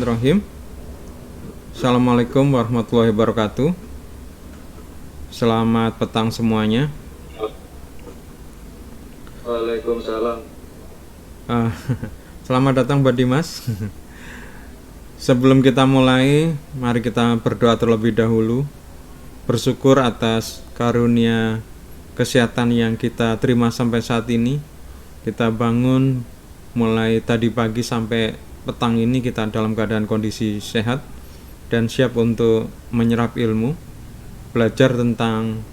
Bismillahirrahmanirrahim. Assalamualaikum warahmatullahi wabarakatuh. Selamat petang semuanya. Waalaikumsalam. Ah, Selamat datang buat Dimas. Sebelum kita mulai, mari kita berdoa terlebih dahulu. Bersyukur atas karunia kesehatan yang kita terima sampai saat ini. Kita bangun mulai tadi pagi sampai petang ini kita dalam keadaan kondisi sehat dan siap untuk menyerap ilmu, belajar tentang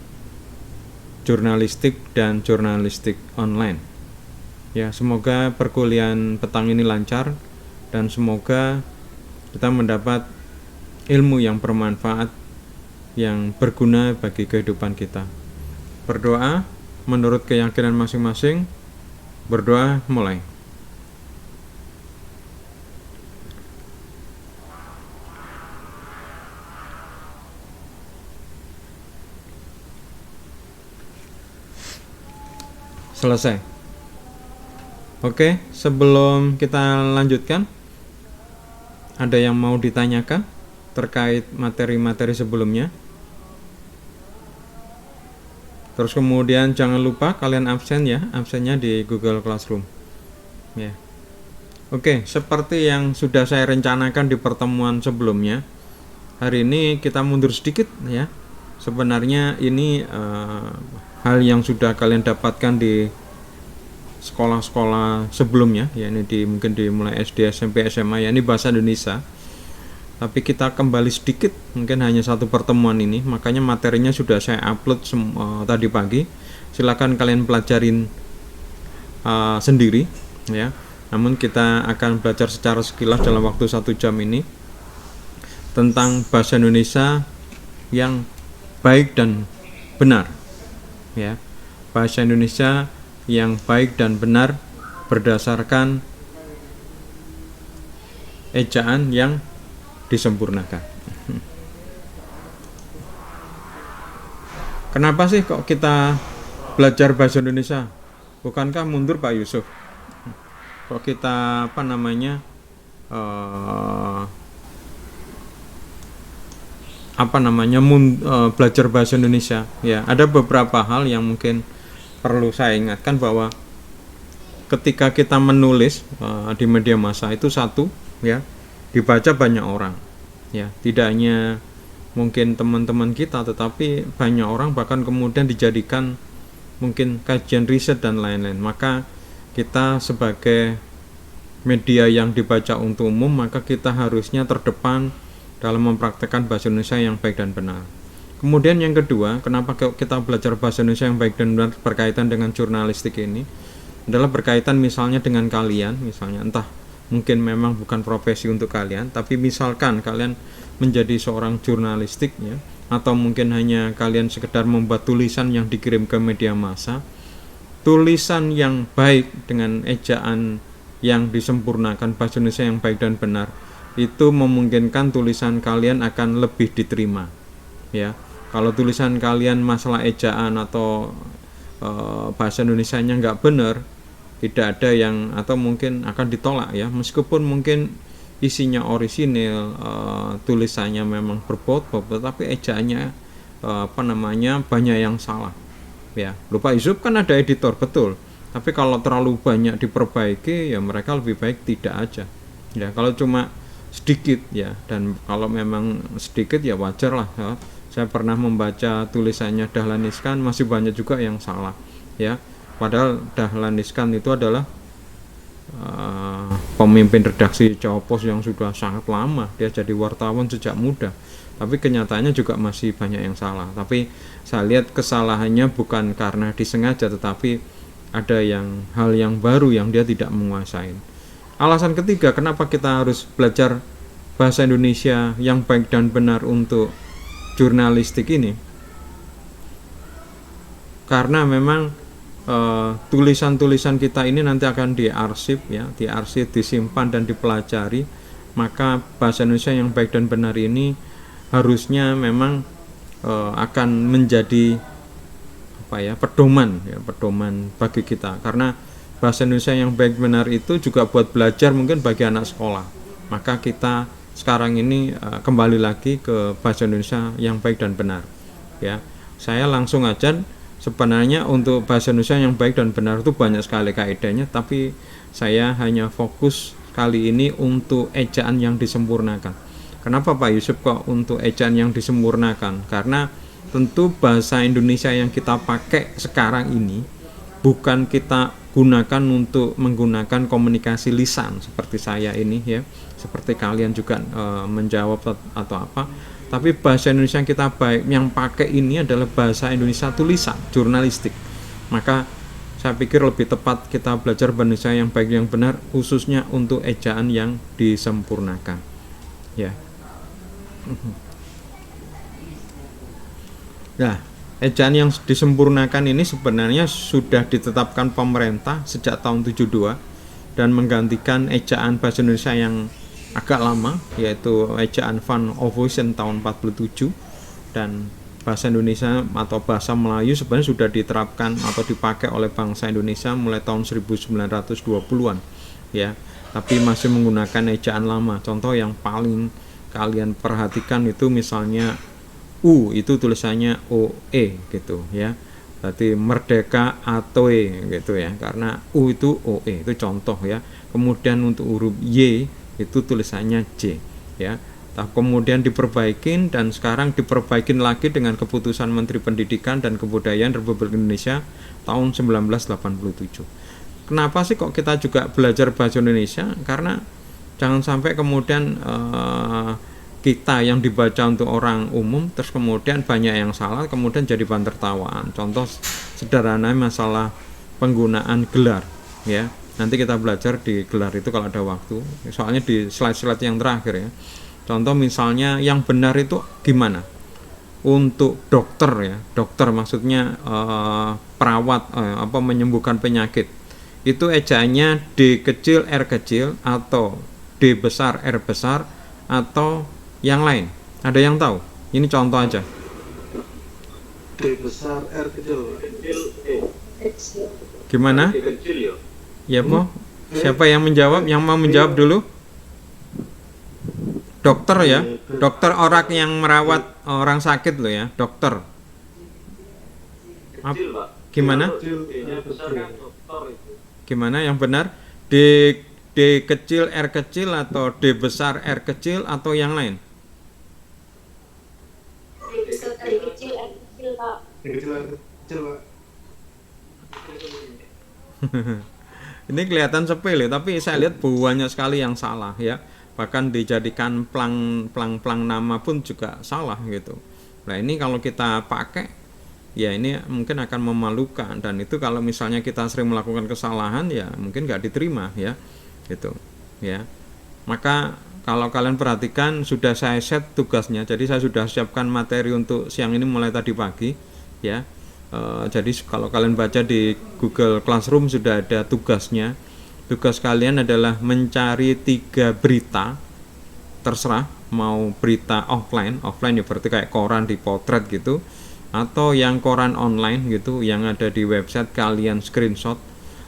jurnalistik dan jurnalistik online. Ya, semoga perkuliahan petang ini lancar dan semoga kita mendapat ilmu yang bermanfaat, yang berguna bagi kehidupan kita. Berdoa menurut keyakinan masing-masing. Berdoa mulai. Selesai. Oke, sebelum kita lanjutkan, ada yang mau ditanyakan terkait materi-materi sebelumnya? Terus kemudian jangan lupa kalian absen ya, absennya di Google Classroom. Ya. Oke, seperti yang sudah saya rencanakan di pertemuan sebelumnya, hari ini kita mundur sedikit ya. Sebenarnya ini hal yang sudah kalian dapatkan di sekolah-sekolah sebelumnya, ya ini mungkin di mulai SD, SMP, SMA ya, ini bahasa Indonesia. Tapi kita kembali sedikit, mungkin hanya satu pertemuan ini, makanya materinya sudah saya upload tadi pagi. Silakan kalian pelajarin sendiri ya. Namun kita akan belajar secara sekilas dalam waktu 1 jam ini tentang bahasa Indonesia yang baik dan benar ya. Bahasa Indonesia yang baik dan benar berdasarkan ejaan yang disempurnakan. Kenapa sih kok kita belajar bahasa Indonesia? Bukankah mundur Pak Yusuf? Kok kita belajar bahasa Indonesia? Ya, ada beberapa hal yang mungkin perlu saya ingatkan bahwa ketika kita menulis di media massa itu satu ya, dibaca banyak orang ya, tidak hanya mungkin teman-teman kita tetapi banyak orang, bahkan kemudian dijadikan mungkin kajian riset dan lain-lain. Maka kita sebagai media yang dibaca untuk umum, maka kita harusnya terdepan dalam mempraktekkan bahasa Indonesia yang baik dan benar. Kemudian yang kedua, kenapa kita belajar bahasa Indonesia yang baik dan benar berkaitan dengan jurnalistik ini adalah berkaitan misalnya dengan kalian, misalnya entah mungkin memang bukan profesi untuk kalian, tapi misalkan kalian menjadi seorang jurnalistik ya, atau mungkin hanya kalian sekedar membuat tulisan yang dikirim ke media massa. Tulisan yang baik dengan ejaan yang disempurnakan, bahasa Indonesia yang baik dan benar, itu memungkinkan tulisan kalian akan lebih diterima ya. Kalau tulisan kalian masalah ejaan atau bahasa Indonesianya nggak benar, tidak ada yang, atau mungkin akan ditolak ya, meskipun mungkin isinya orisinil, tulisannya memang berbobot, tetapi ejaannya banyak yang salah ya. Lupa Yusuf kan ada editor, betul, tapi kalau terlalu banyak diperbaiki ya mereka lebih baik tidak aja ya. Kalau cuma sedikit ya, dan kalau memang sedikit ya wajar lah ya. Saya pernah membaca tulisannya Dahlan Iskan, masih banyak juga yang salah ya. Padahal Dahlan Iskan itu adalah pemimpin redaksi Jawa Pos yang sudah sangat lama, dia jadi wartawan sejak muda, tapi kenyataannya juga masih banyak yang salah. Tapi saya lihat kesalahannya bukan karena disengaja, tetapi ada hal yang baru yang dia tidak menguasai. Alasan ketiga kenapa kita harus belajar bahasa Indonesia yang baik dan benar untuk jurnalistik ini, karena memang tulisan-tulisan kita ini nanti akan diarsip ya, disimpan dan dipelajari. Maka bahasa Indonesia yang baik dan benar ini harusnya memang akan menjadi pedoman bagi kita, karena bahasa Indonesia yang baik benar itu juga buat belajar mungkin bagi anak sekolah. Maka kita sekarang ini kembali lagi ke bahasa Indonesia yang baik dan benar. Ya, saya langsung aja. Sebenarnya untuk bahasa Indonesia yang baik dan benar itu banyak sekali kaidahnya, tapi saya hanya fokus kali ini untuk ejaan yang disempurnakan. Kenapa Pak Yusuf kok untuk ejaan yang disempurnakan? Karena tentu bahasa Indonesia yang kita pakai sekarang ini bukan kita gunakan untuk menggunakan komunikasi lisan seperti saya ini ya, seperti kalian juga menjawab atau apa. Tapi bahasa Indonesia yang kita yang pakai ini adalah bahasa Indonesia tulisan, jurnalistik. Maka saya pikir lebih tepat kita belajar bahasa Indonesia yang baik yang benar, khususnya untuk ejaan yang disempurnakan. Ya. Nah, ejaan yang disempurnakan ini sebenarnya sudah ditetapkan pemerintah sejak tahun 72 dan menggantikan ejaan bahasa Indonesia yang agak lama, yaitu ejaan Van Ophuijsen tahun 47, dan bahasa Indonesia atau bahasa Melayu sebenarnya sudah diterapkan atau dipakai oleh bangsa Indonesia mulai tahun 1920-an ya, tapi masih menggunakan ejaan lama. Contoh yang paling kalian perhatikan itu misalnya U itu tulisannya OE gitu ya, berarti merdeka atau gitu ya, karena U itu OE, itu contoh ya. Kemudian untuk huruf Y itu tulisannya J ya. Kemudian diperbaikin dan sekarang diperbaikin lagi dengan keputusan Menteri Pendidikan dan Kebudayaan Republik Indonesia tahun 1987. Kenapa sih kok kita juga belajar bahasa Indonesia? Karena jangan sampai kemudian kita yang dibaca untuk orang umum terus kemudian banyak yang salah, kemudian jadi bahan tertawaan. Contoh sederhana masalah penggunaan gelar ya. Nanti kita belajar di gelar itu kalau ada waktu, soalnya di slide-slide yang terakhir ya. Contoh misalnya yang benar itu gimana? Untuk dokter ya, dokter maksudnya perawat menyembuhkan penyakit. Itu ejaannya D kecil R kecil atau D besar R besar atau yang lain. Ada yang tahu? Ini contoh aja. D besar R kecil. Gimana? D kecil ya. Ya Po, siapa yang menjawab? Yang mau menjawab dulu? Dokter ya, dokter orang yang merawat orang sakit loh ya, dokter. Kecil, Pak. Gimana? D-nya besar kan dokter itu. Gimana yang benar? D kecil R kecil atau D besar R kecil atau yang lain? D kecil R kecil, Pak. D kecil R kecil, Pak. Ini kelihatan sepele, tapi saya lihat banyak sekali yang salah ya. Bahkan dijadikan plang nama pun juga salah gitu. Nah ini kalau kita pakai, ya ini mungkin akan memalukan, dan itu kalau misalnya kita sering melakukan kesalahan ya mungkin nggak diterima ya, gitu ya. Maka kalau kalian perhatikan sudah saya set tugasnya, jadi saya sudah siapkan materi untuk siang ini mulai tadi pagi ya. Jadi kalau kalian baca di Google Classroom sudah ada tugasnya. Tugas kalian adalah mencari 3 berita, terserah mau berita offline ya berarti kayak koran di potret gitu, atau yang koran online gitu yang ada di website, kalian screenshot.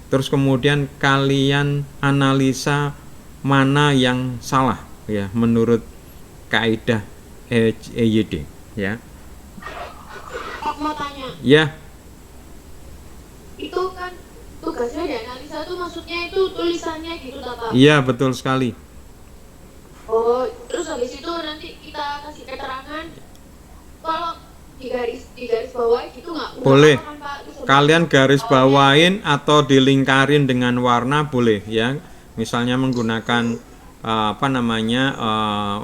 Terus kemudian kalian analisa mana yang salah ya menurut kaidah EYD ya. Aku mau tanya. Ya. Itu kan tugasnya dianalisa tuh maksudnya itu tulisannya gitu Pak? Iya, betul sekali. Oh, terus habis itu nanti kita kasih keterangan kalau di garis bawah gitu nggak? Boleh. Kan, Pak? Kalian garis bawain atau dilingkarin dengan warna boleh ya. Misalnya menggunakan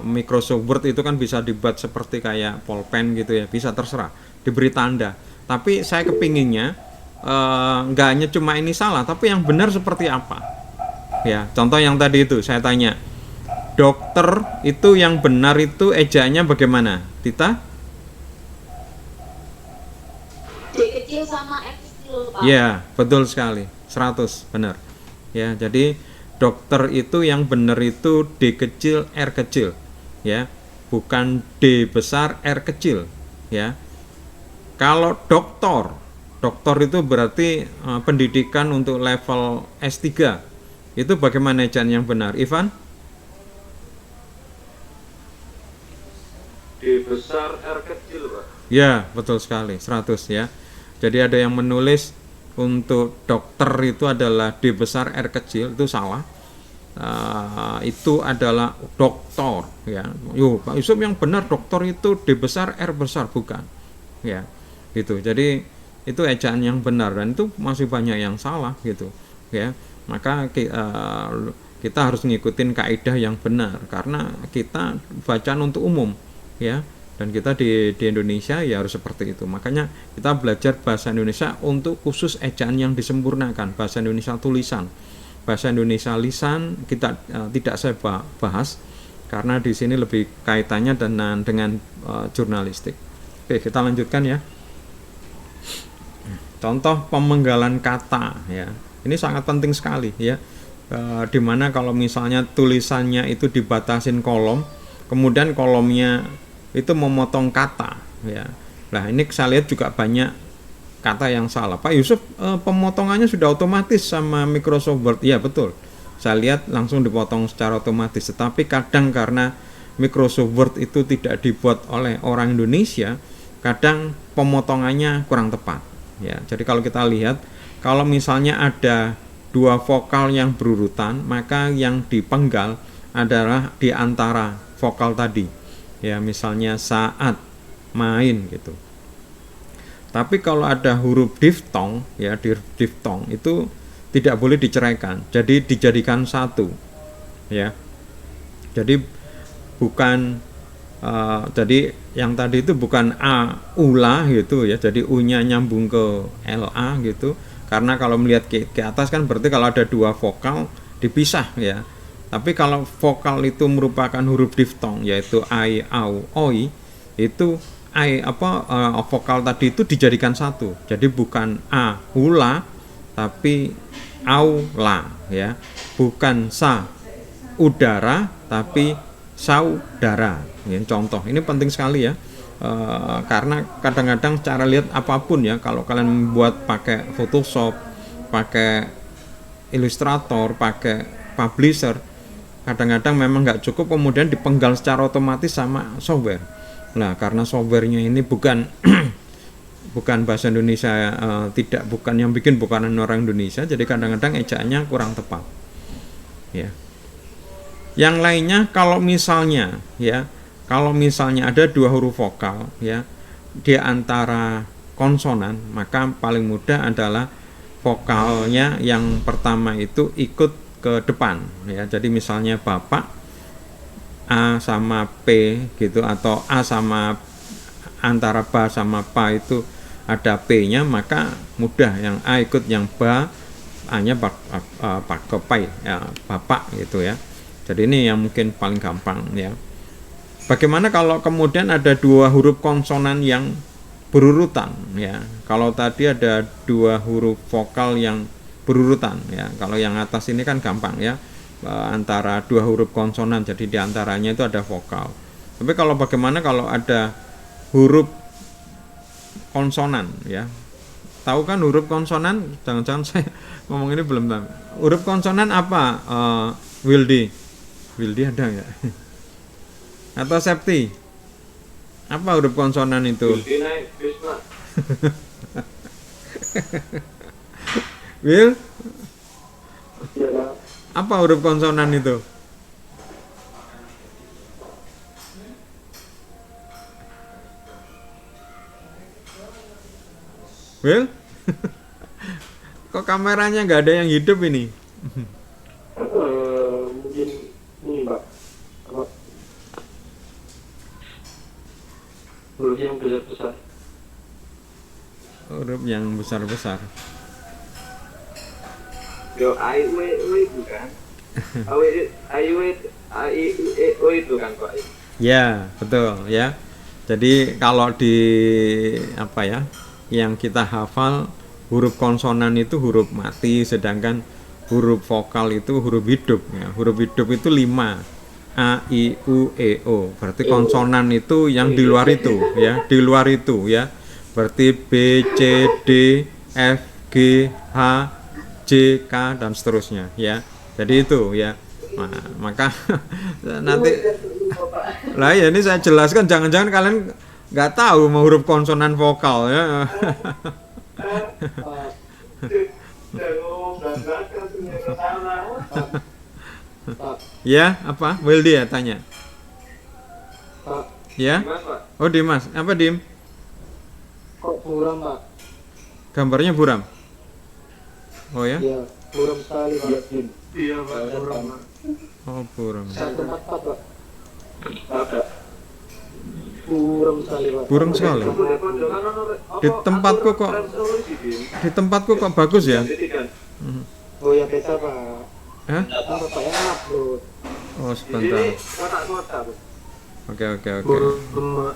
Microsoft Word itu kan bisa dibuat seperti kayak pulpen gitu ya, bisa terserah, diberi tanda. Tapi saya kepinginnya nggak hanya cuma ini salah, tapi yang benar seperti apa ya. Contoh yang tadi itu saya tanya, dokter itu yang benar itu ejaannya bagaimana, Tita? D kecil sama R kecil, Pak. Ya, betul sekali, 100 benar ya. Jadi dokter itu yang benar itu D kecil R kecil ya, bukan D besar R kecil ya. Kalau doktor itu berarti pendidikan untuk level S3. Itu bagaimana ejaan yang benar, Ivan? D besar R kecil, Pak. Ya, betul sekali, 100 ya. Jadi ada yang menulis untuk dokter itu adalah D besar R kecil, itu salah. Itu adalah doktor ya. Yo, Pak Yusuf yang benar dokter itu D besar R besar, bukan. Ya. Gitu. Jadi itu ejaan yang benar dan itu masih banyak yang salah gitu ya. Maka kita harus ngikutin kaidah yang benar karena kita bacaan untuk umum ya, dan kita di Indonesia ya harus seperti itu. Makanya kita belajar bahasa Indonesia untuk khusus ejaan yang disempurnakan, bahasa Indonesia tulisan. Bahasa Indonesia lisan kita tidak saya bahas karena di sini lebih kaitannya dengan jurnalistik. Oke, kita lanjutkan ya. Contoh pemenggalan kata ya. Ini sangat penting sekali ya. Dimana kalau misalnya tulisannya itu dibatasin kolom, kemudian kolomnya itu memotong kata ya. Nah, ini saya lihat juga banyak kata yang salah. Pak Yusuf, pemotongannya sudah otomatis sama Microsoft Word. Iya, betul. Saya lihat langsung dipotong secara otomatis. Tetapi kadang karena Microsoft Word itu tidak dibuat oleh orang Indonesia, kadang pemotongannya kurang tepat. Ya, jadi kalau kita lihat, kalau misalnya ada dua vokal yang berurutan, maka yang dipenggal adalah di antara vokal tadi. Ya, misalnya saat, main gitu. Tapi kalau ada huruf diftong, ya diftong itu tidak boleh diceraikan. Jadi dijadikan satu. Ya. Jadi bukan jadi yang tadi itu bukan a ula gitu ya, jadi u-nya nyambung ke la gitu, karena kalau melihat ke atas kan berarti kalau ada dua vokal dipisah ya. Tapi kalau vokal itu merupakan huruf diftong yaitu ai, au, oi, itu vokal tadi itu dijadikan satu, jadi bukan a ula tapi au la ya, bukan sa udara tapi saudara. Ini contoh, ini penting sekali ya, karena kadang-kadang cara lihat apapun ya, kalau kalian membuat pakai Photoshop, pakai Illustrator, pakai Publisher, kadang-kadang memang nggak cukup kemudian dipenggal secara otomatis sama software. Nah, karena softwarenya ini bukan bukan bahasa Indonesia, bukan yang bikin bukan orang Indonesia, jadi kadang-kadang ejaannya kurang tepat. Ya. Yang lainnya kalau misalnya ada dua huruf vokal ya di antara konsonan, maka paling mudah adalah vokalnya yang pertama itu ikut ke depan ya. Jadi misalnya bapak A sama P gitu, atau A sama antara ba sama pa itu ada P-nya, maka mudah yang A ikut yang ba, A-nya pakai pai ya, bapak gitu ya. Jadi ini yang mungkin paling gampang ya. Bagaimana kalau kemudian ada dua huruf konsonan yang berurutan ya? Kalau tadi ada dua huruf vokal yang berurutan ya. Kalau yang atas ini kan gampang ya, antara dua huruf konsonan, jadi diantaranya itu ada vokal. Tapi kalau bagaimana kalau ada huruf konsonan ya? Tahu kan huruf konsonan? Jangan-jangan saya ngomong ini belum tahu. Huruf konsonan apa? Wildi ada nggak? Atau Septi? Apa huruf konsonan itu? Wildi naik bis, Pak. Will? Ya, Pak. Apa huruf konsonan itu? Will? Kok kameranya nggak ada yang hidup ini? Mungkin ini, Pak. Apa? Huruf yang besar-besar. Huruf yang besar-besar. Yo, I, W, itu kan? I, itu kan, Pak? Ya, betul ya. Jadi kalau di apa ya, yang kita hafal huruf konsonan itu huruf mati, sedangkan huruf vokal itu huruf hidup ya. Huruf hidup itu 5. A, I, U, E, O. Berarti konsonan itu yang di luar itu ya, di luar itu ya. Berarti B, C, D, F, G, H, J, K dan seterusnya ya. Jadi itu ya. Nah, maka nanti lah ya ini saya jelaskan, jangan-jangan kalian nggak tahu mau huruf konsonan vokal ya. Pak, Ya, apa? Wildy ya tanya. Pak, Ya? Dimas, Pak. Oh, Dimas. Apa, Dim? Kok buram, Pak? Gambarnya buram. Oh ya? Iya, buram sekali, Pak. Iya, Pak, buram, Pak. Oh, buram. 144, Pak. Ada. Buram sekali, Pak. Buram sekali. Di tempatku kok bagus ya? Mhm. Oh, yang beda, Pak. Hah? Kan Bapak yang upload. Oh, sebentar. Kotak-kotak, Pak. Oke. Buram, Pak.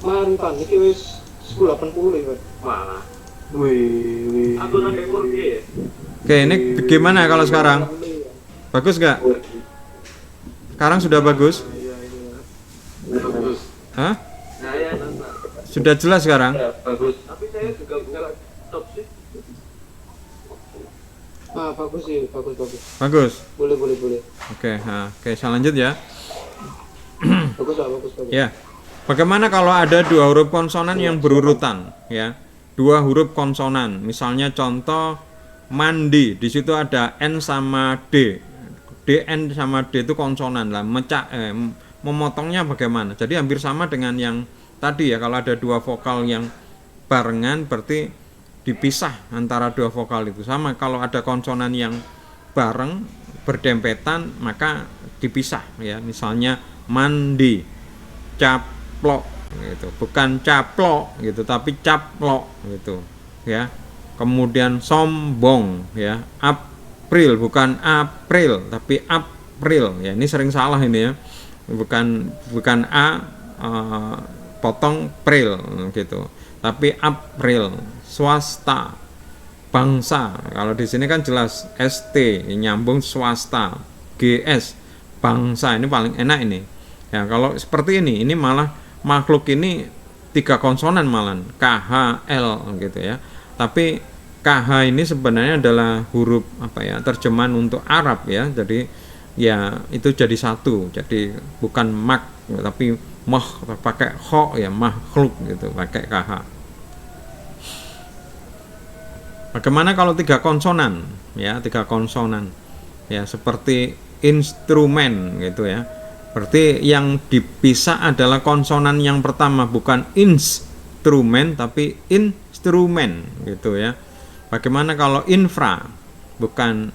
Mari, Pak. Ini wis 1080 ya, Pak. Malah. Wih. Aku nang Kurki ya. Oke, ini gimana kalau sekarang? Bagus nggak? Sekarang sudah bagus? Bagus. Hah? Nah, ya, Pak. Sudah jelas sekarang? Bagus. Tapi saya juga buka top sih. Ah, bagus sih, bagus. Bagus. Boleh. Oke, saya lanjut ya. Bagus. Ya. Bagaimana kalau ada dua huruf konsonan yang berurutan, ya? Dua huruf konsonan. Misalnya contoh mandi, di situ ada N sama D. DN sama D itu konsonan lah. Memotongnya bagaimana? Jadi hampir sama dengan yang tadi ya, kalau ada dua vokal yang barengan berarti dipisah antara dua vokal itu. Sama kalau ada konsonan yang bareng berdempetan maka dipisah ya. Misalnya mandi, caplok gitu. Bukan caplok gitu tapi caplok gitu ya. Kemudian sombong ya. April bukan April tapi April ya. Ini sering salah ini ya. Bukan potong pril gitu. Tapi April, swasta, bangsa. Kalau di sini kan jelas ST nyambung swasta, GS bangsa, ini paling enak ini. Ya kalau seperti ini malah makhluk ini 3 konsonan malah KH L gitu ya. Tapi KH ini sebenarnya adalah huruf terjemahan untuk Arab ya. Jadi ya itu jadi satu. Jadi bukan mak tapi mah pakai kho ya, makhluk gitu pakai KH. Bagaimana kalau 3 konsonan ya, 3 konsonan ya seperti instrumen gitu ya. Berarti yang dipisah adalah konsonan yang pertama, bukan instrumen tapi instrumen gitu ya. Bagaimana kalau infra, bukan,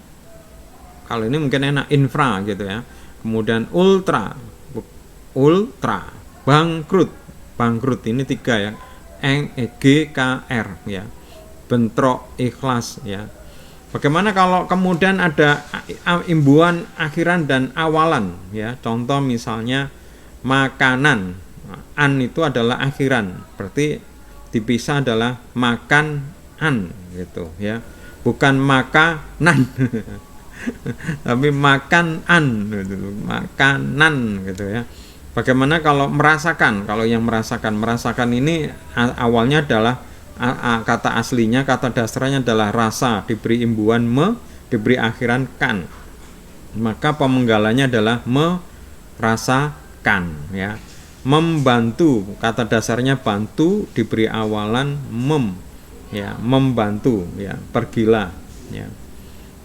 kalau ini mungkin enak infra gitu ya. Kemudian ultra, bangkrut ini 3 ya, GKR ya, bentrok, ikhlas ya. Bagaimana kalau kemudian ada imbuhan akhiran dan awalan ya, contoh misalnya makanan, an itu adalah akhiran, berarti dipisah adalah makan an gitu ya, bukan makanan tapi makan an gitu, makanan gitu ya. Bagaimana kalau merasakan? Kalau yang merasakan ini awalnya adalah kata aslinya, kata dasarnya adalah rasa, diberi imbuhan diberi akhiran kan. Maka pemenggalannya adalah merasakan ya. Membantu, kata dasarnya bantu, diberi awalan ya, membantu ya, pergilah ya.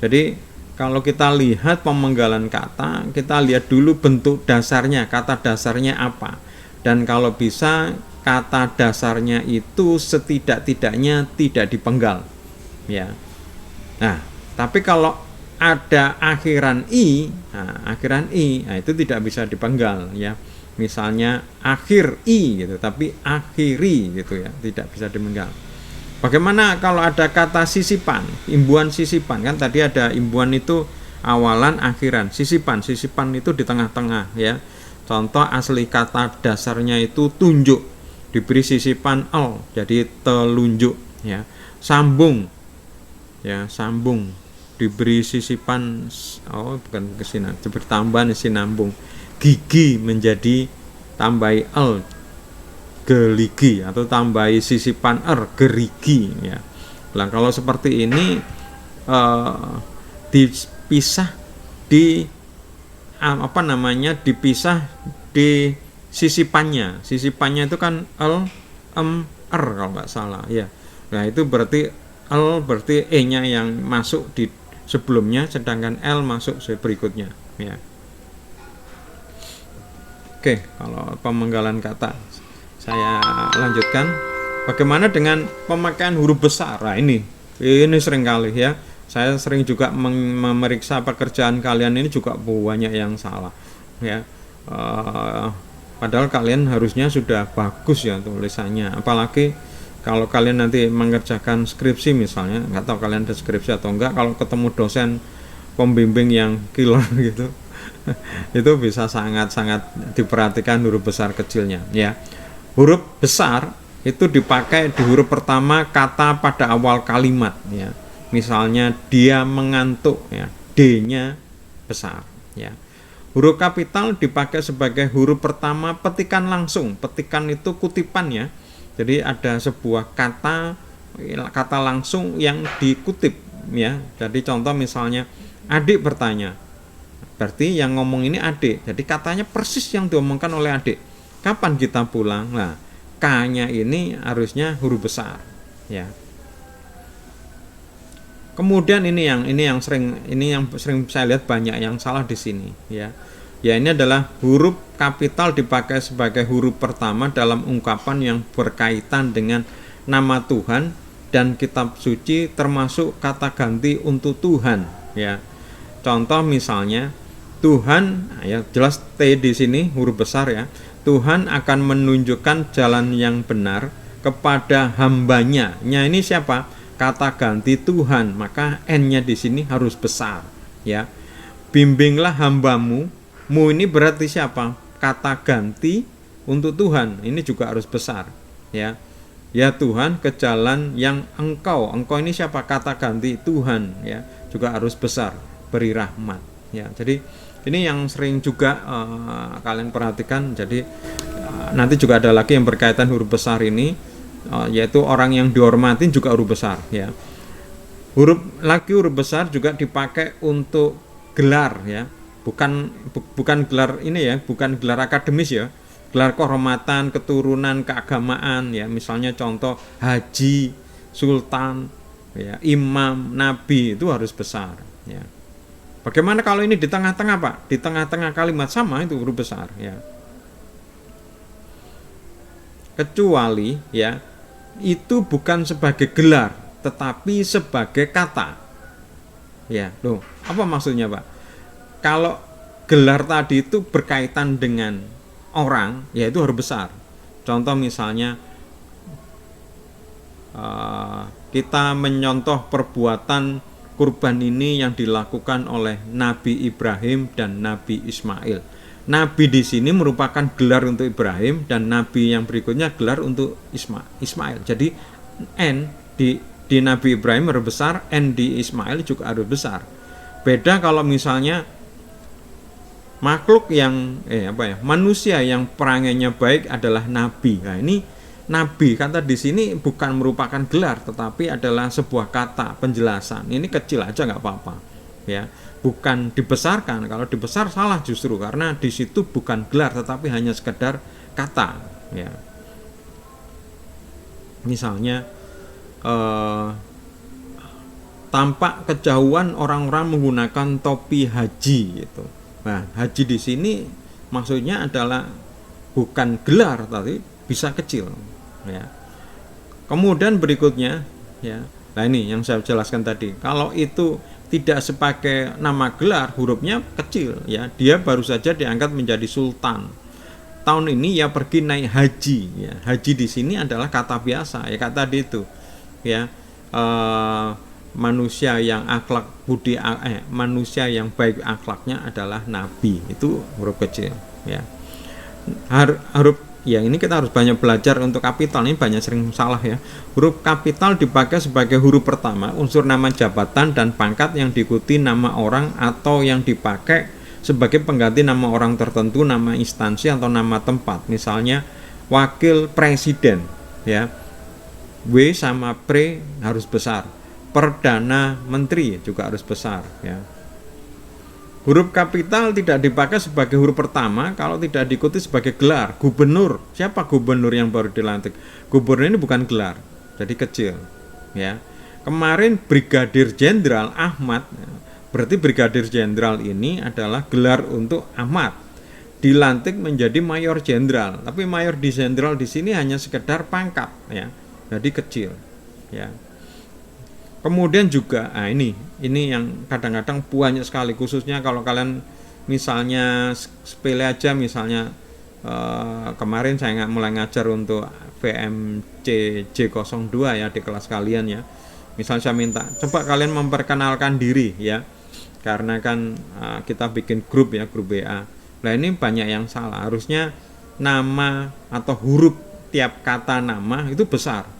Jadi kalau kita lihat pemenggalan kata, kita lihat dulu bentuk dasarnya, kata dasarnya apa. Dan kalau bisa kata dasarnya itu setidak-tidaknya tidak dipenggal. Ya. Nah, tapi kalau ada akhiran i, itu tidak bisa dipenggal ya. Misalnya akhir i gitu, tapi akhiri gitu ya, tidak bisa dipenggal. Bagaimana kalau ada kata sisipan, imbuhan sisipan, kan tadi ada imbuhan itu awalan akhiran, sisipan itu di tengah-tengah ya. Contoh asli kata dasarnya itu tunjuk, diberi sisipan al, jadi telunjuk ya. Sambung ya, sambung diberi sisipan bukan kesini, diberi tambahan sinambung. Gigi menjadi tambahi al, geligi, atau tambahi sisipan gerigi ya. Nah, kalau seperti ini dipisah di apa namanya, dipisah di sisipannya. Sisipannya itu kan l, r kalau nggak salah ya. Nah itu berarti l berarti e-nya yang masuk di sebelumnya, sedangkan l masuk berikutnya ya. Oke, kalau pemenggalan kata saya lanjutkan. Bagaimana dengan pemakaian huruf besar? Nah ini sering kali ya. Saya sering juga memeriksa pekerjaan kalian, ini juga banyak yang salah ya. Padahal kalian harusnya sudah bagus ya tulisannya, apalagi kalau kalian nanti mengerjakan skripsi misalnya. Nggak tahu kalian ada skripsi atau enggak, kalau ketemu dosen pembimbing yang killer gitu itu bisa sangat-sangat diperhatikan huruf besar kecilnya ya. Huruf besar itu dipakai di huruf pertama kata pada awal kalimat ya. Misalnya dia mengantuk ya, D-nya besar ya. Huruf kapital dipakai sebagai huruf pertama petikan langsung. Petikan itu kutipan ya. Jadi ada sebuah kata langsung yang dikutip ya. Jadi contoh misalnya adik bertanya, berarti yang ngomong ini adik. Jadi katanya persis yang diomongkan oleh adik. Kapan kita pulang? Nah, K-nya ini harusnya huruf besar ya. Kemudian ini yang sering saya lihat banyak yang salah di sini ya. Ya ini adalah huruf kapital dipakai sebagai huruf pertama dalam ungkapan yang berkaitan dengan nama Tuhan dan kitab suci, termasuk kata ganti untuk Tuhan ya. Contoh misalnya Tuhan ya, jelas T di sini huruf besar ya. Tuhan akan menunjukkan jalan yang benar kepada hambanya. Nya ini siapa? Kata ganti Tuhan, maka N-nya di sini harus besar ya. Bimbinglah hambamu, mu ini berarti siapa? Kata ganti untuk Tuhan, ini juga harus besar ya. Ya Tuhan, ke jalan yang engkau ini siapa? Kata ganti Tuhan ya, juga harus besar, beri rahmat ya. Jadi ini yang sering juga kalian perhatikan. Jadi nanti juga ada lagi yang berkaitan huruf besar ini, yaitu orang yang dihormati juga huruf besar ya. Huruf besar juga dipakai untuk gelar ya, bukan gelar ini ya, bukan gelar akademis ya, gelar kehormatan, keturunan, keagamaan ya. Misalnya contoh haji, sultan ya, imam, nabi, itu harus besar ya. Bagaimana kalau ini di tengah-tengah Pak? Di tengah-tengah kalimat sama itu huruf besar ya. Kecuali ya itu bukan sebagai gelar tetapi sebagai kata. Ya, loh, apa maksudnya Pak? Kalau gelar tadi itu berkaitan dengan orang, ya itu harus besar. Contoh misalnya kita menyontoh perbuatan kurban ini yang dilakukan oleh Nabi Ibrahim dan Nabi Ismail. Nabi di sini merupakan gelar untuk Ibrahim dan Nabi yang berikutnya gelar untuk Ismail. Jadi N di Nabi Ibrahim harus besar, N di Ismail juga harus besar. Beda kalau misalnya makhluk yang manusia yang perangainya baik adalah nabi. Nah, ini nabi kata di sini bukan merupakan gelar tetapi adalah sebuah kata penjelasan. Ini kecil aja nggak apa-apa ya, bukan dibesarkan. Kalau dibesar salah justru, karena di situ bukan gelar tetapi hanya sekedar kata ya. Misalnya tampak kejauhan orang-orang menggunakan topi haji gitu. Nah, haji di sini maksudnya adalah bukan gelar tapi bisa kecil ya. Kemudian berikutnya ya. Nah, ini yang saya jelaskan tadi. Kalau itu tidak sebagai nama gelar, hurufnya kecil ya. Dia baru saja diangkat menjadi sultan. Tahun ini ya pergi naik haji ya. Haji di sini adalah kata biasa ya, kata tadi itu ya. Manusia yang manusia yang baik akhlaknya adalah nabi, itu huruf kecil ya. Huruf ya, ini kita harus banyak belajar untuk kapital, ini banyak sering salah ya. Huruf kapital dipakai sebagai huruf pertama unsur nama jabatan dan pangkat yang diikuti nama orang atau yang dipakai sebagai pengganti nama orang tertentu, nama instansi atau nama tempat. Misalnya wakil presiden ya, W sama pre harus besar. Perdana menteri juga harus besar ya. Huruf kapital tidak dipakai sebagai huruf pertama kalau tidak diikuti sebagai gelar. Gubernur, siapa gubernur yang baru dilantik? Gubernur ini bukan gelar, jadi kecil. Ya, kemarin Brigadir Jenderal Ahmad, berarti Brigadir Jenderal ini adalah gelar untuk Ahmad. Dilantik menjadi Mayor Jenderal, tapi Mayor di Jenderal di sini hanya sekedar pangkat, ya, jadi kecil. Ya. Kemudian juga, ini yang kadang-kadang banyak sekali, khususnya kalau kalian misalnya sepele aja, misalnya kemarin saya mulai ngajar untuk VMC J02 ya di kelas kalian ya. Misalnya saya minta, coba kalian memperkenalkan diri ya, karena kan kita bikin grup ya, grup WA. Nah ini banyak yang salah, harusnya nama atau huruf tiap kata nama itu besar.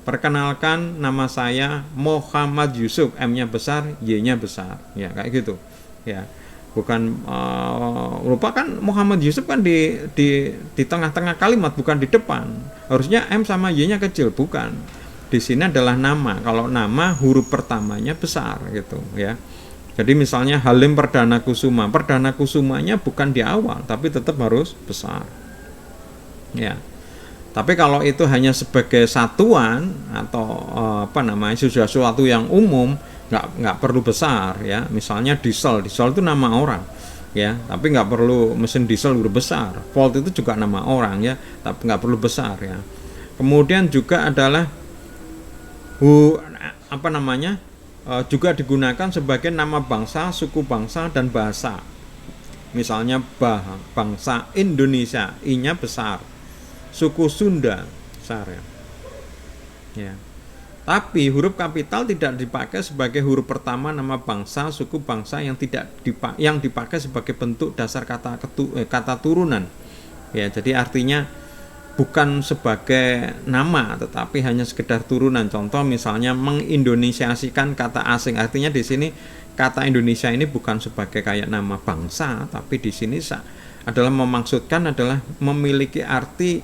Perkenalkan, nama saya Muhammad Yusuf, M-nya besar, Y-nya besar, ya kayak gitu, ya. Bukan lupa kan Muhammad Yusuf kan di tengah-tengah kalimat, bukan di depan. Harusnya M sama Y-nya kecil, bukan. Di sini adalah nama. Kalau nama huruf pertamanya besar, gitu, ya. Jadi misalnya Halim Perdana Kusuma, Perdana Kusumanya bukan di awal, tapi tetap harus besar, ya. Tapi kalau itu hanya sebagai satuan atau sudah sesuatu yang umum, nggak perlu besar ya. Misalnya diesel itu nama orang ya, tapi nggak perlu mesin diesel huruf besar. Volt itu juga nama orang ya, tapi nggak perlu besar ya. Kemudian juga adalah juga digunakan sebagai nama bangsa, suku bangsa dan bahasa. Misalnya bangsa Indonesia, I-nya besar. Suku Sunda besar ya. Tapi huruf kapital tidak dipakai sebagai huruf pertama nama bangsa, suku bangsa yang dipakai sebagai bentuk dasar kata turunan. Ya, jadi artinya bukan sebagai nama tetapi hanya sekedar turunan. Contoh misalnya mengindonesiasikan kata asing. Artinya di sini kata Indonesia ini bukan sebagai kayak nama bangsa, tapi di sini adalah memaksudkan adalah memiliki arti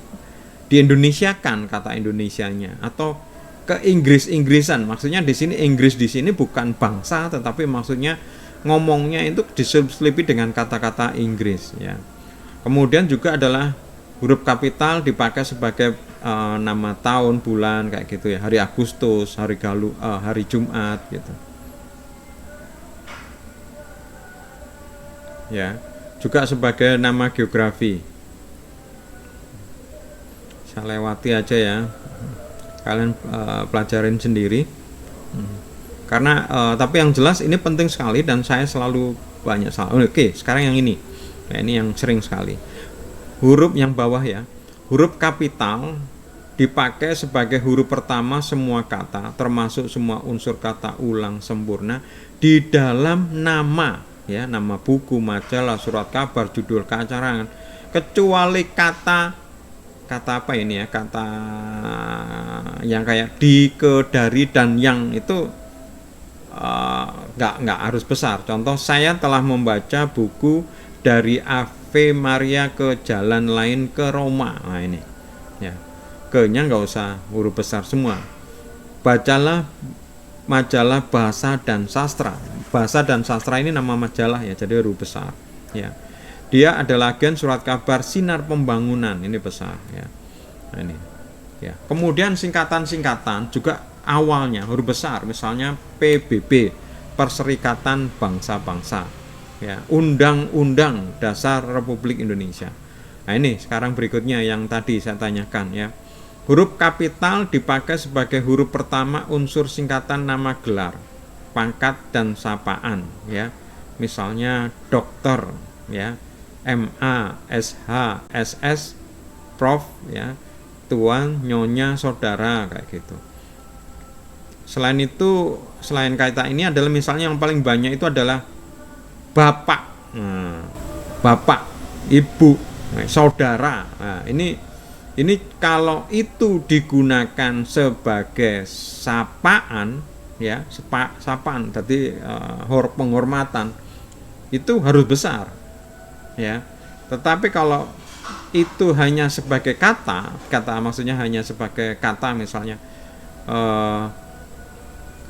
diindonesiakan kata Indonesianya atau ke Inggrisan. Maksudnya di sini Inggris di sini bukan bangsa tetapi maksudnya ngomongnya itu diselipi dengan kata-kata Inggris ya. Kemudian juga adalah huruf kapital dipakai sebagai nama tahun, bulan kayak gitu ya. Hari Agustus, hari Jumat gitu. Ya. Juga sebagai nama geografi. Saya lewati aja ya, kalian pelajarin sendiri. Karena tapi yang jelas ini penting sekali dan saya selalu banyak salah. Oke, sekarang yang ini. Nah, ini yang sering sekali. Huruf yang bawah ya. Huruf kapital dipakai sebagai huruf pertama semua kata, termasuk semua unsur kata ulang sempurna di dalam nama ya, nama buku, majalah, surat kabar, judul keacaraan, kecuali kata apa ini ya, kata yang kayak di, ke, dari, dan yang itu nggak harus besar. Contoh, saya telah membaca buku dari Ave Maria ke jalan lain ke Roma. Nah ini ya, ke-nya nggak usah huruf besar semua. Bacalah majalah Bahasa dan Sastra. Bahasa dan Sastra ini nama majalah ya, jadi huruf besar ya. Dia adalah agen surat kabar Sinar Pembangunan, ini besar ya. Nah, ini ya. Kemudian singkatan-singkatan juga awalnya huruf besar, misalnya PBB, Perserikatan Bangsa-Bangsa ya, Undang-Undang Dasar Republik Indonesia. Nah ini sekarang berikutnya yang tadi saya tanyakan ya. Huruf kapital dipakai sebagai huruf pertama unsur singkatan nama gelar, pangkat dan sapaan ya. Misalnya dokter ya, MA, SH, SS, Prof ya, Tuan, Nyonya, Saudara kayak gitu. Selain itu, selain kata ini adalah misalnya yang paling banyak itu adalah Bapak, Bapak, Ibu, Saudara. Nah, ini kalau itu digunakan sebagai sapaan ya, sapaan, jadi penghormatan itu harus besar ya. Tetapi kalau itu hanya sebagai kata maksudnya hanya sebagai kata, misalnya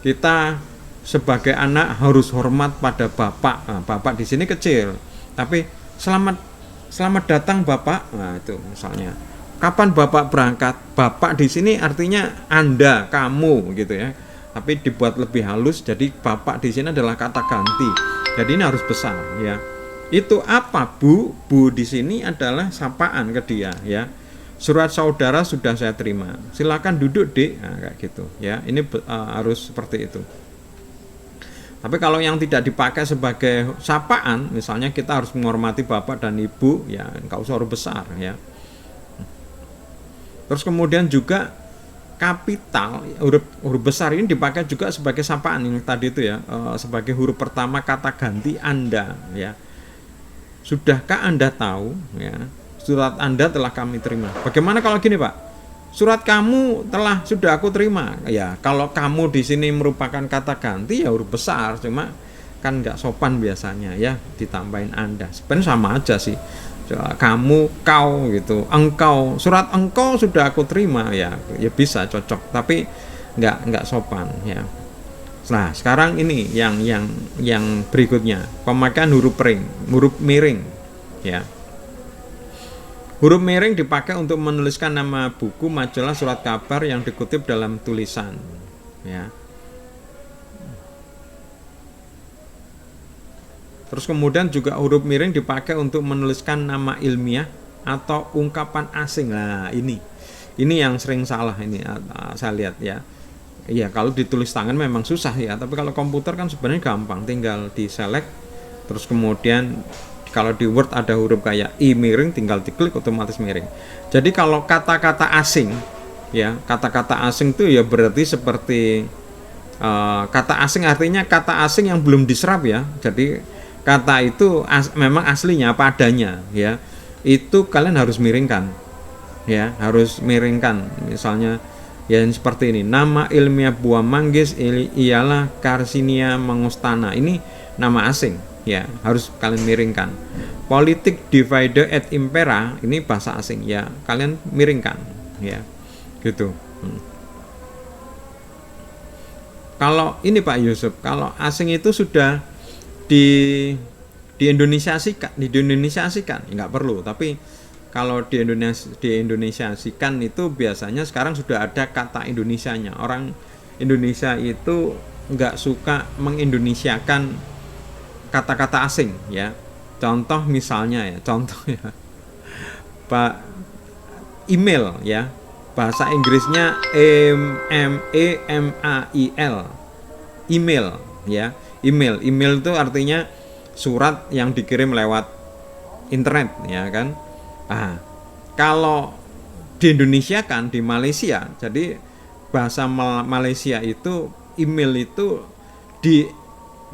kita sebagai anak harus hormat pada bapak. Nah, bapak di sini kecil, tapi selamat datang bapak. Nah, itu misalnya. Kapan bapak berangkat? Bapak di sini artinya Anda, kamu gitu ya. Tapi dibuat lebih halus, jadi bapak di sini adalah kata ganti. Jadi ini harus besar ya. Itu apa, Bu? Bu di sini adalah sapaan ke dia ya. Surat saudara sudah saya terima. Silakan duduk, Dek. Nah, kayak gitu ya. Ini harus seperti itu. Tapi kalau yang tidak dipakai sebagai sapaan, misalnya kita harus menghormati bapak dan ibu, ya enggak usah huruf besar ya. Terus kemudian juga kapital, huruf besar ini dipakai juga sebagai sapaan yang tadi itu ya, sebagai huruf pertama kata ganti Anda ya. Sudahkah Anda tahu ya, surat Anda telah kami terima. Bagaimana kalau gini, Pak? Surat kamu sudah aku terima. Ya, kalau kamu di sini merupakan kata ganti ya huruf besar, cuma kan nggak sopan biasanya ya ditambahin Anda. Sebenarnya sama aja sih. Kamu, kau gitu, engkau, surat engkau sudah aku terima ya bisa cocok, tapi nggak sopan ya. Nah sekarang ini yang berikutnya, pemakaian huruf miring ya. Huruf miring dipakai untuk menuliskan nama buku, majalah, surat kabar yang dikutip dalam tulisan ya. Terus kemudian juga huruf miring dipakai untuk menuliskan nama ilmiah atau ungkapan asing. Nah, ini yang sering salah ini saya lihat ya. Iya, kalau ditulis tangan memang susah ya, tapi kalau komputer kan sebenarnya gampang, tinggal di select terus kemudian kalau di Word ada huruf kayak I miring, tinggal diklik otomatis miring. Jadi kalau kata-kata asing ya, kata-kata asing itu ya berarti seperti kata asing artinya kata asing yang belum diserap ya. Jadi kata itu memang aslinya apa adanya ya, itu kalian harus miringkan ya, harus miringkan. Misalnya ya seperti ini, nama ilmiah buah manggis ialah Carcinia mangostana, ini nama asing ya, harus kalian miringkan. Politik divide et impera, ini bahasa asing ya, kalian miringkan ya gitu. Kalau ini Pak Yusuf, kalau asing itu sudah di Indonesiasikan ya nggak perlu, tapi kalau di Indonesiasikan itu biasanya sekarang sudah ada kata Indonesianya. Orang Indonesia itu nggak suka mengindonesiakan kata-kata asing ya. Contoh misalnya ya, Pak, email ya, bahasa Inggrisnya email ya. Email itu artinya surat yang dikirim lewat internet ya kan. Kalau di Indonesia kan di Malaysia, jadi bahasa Malaysia itu email itu di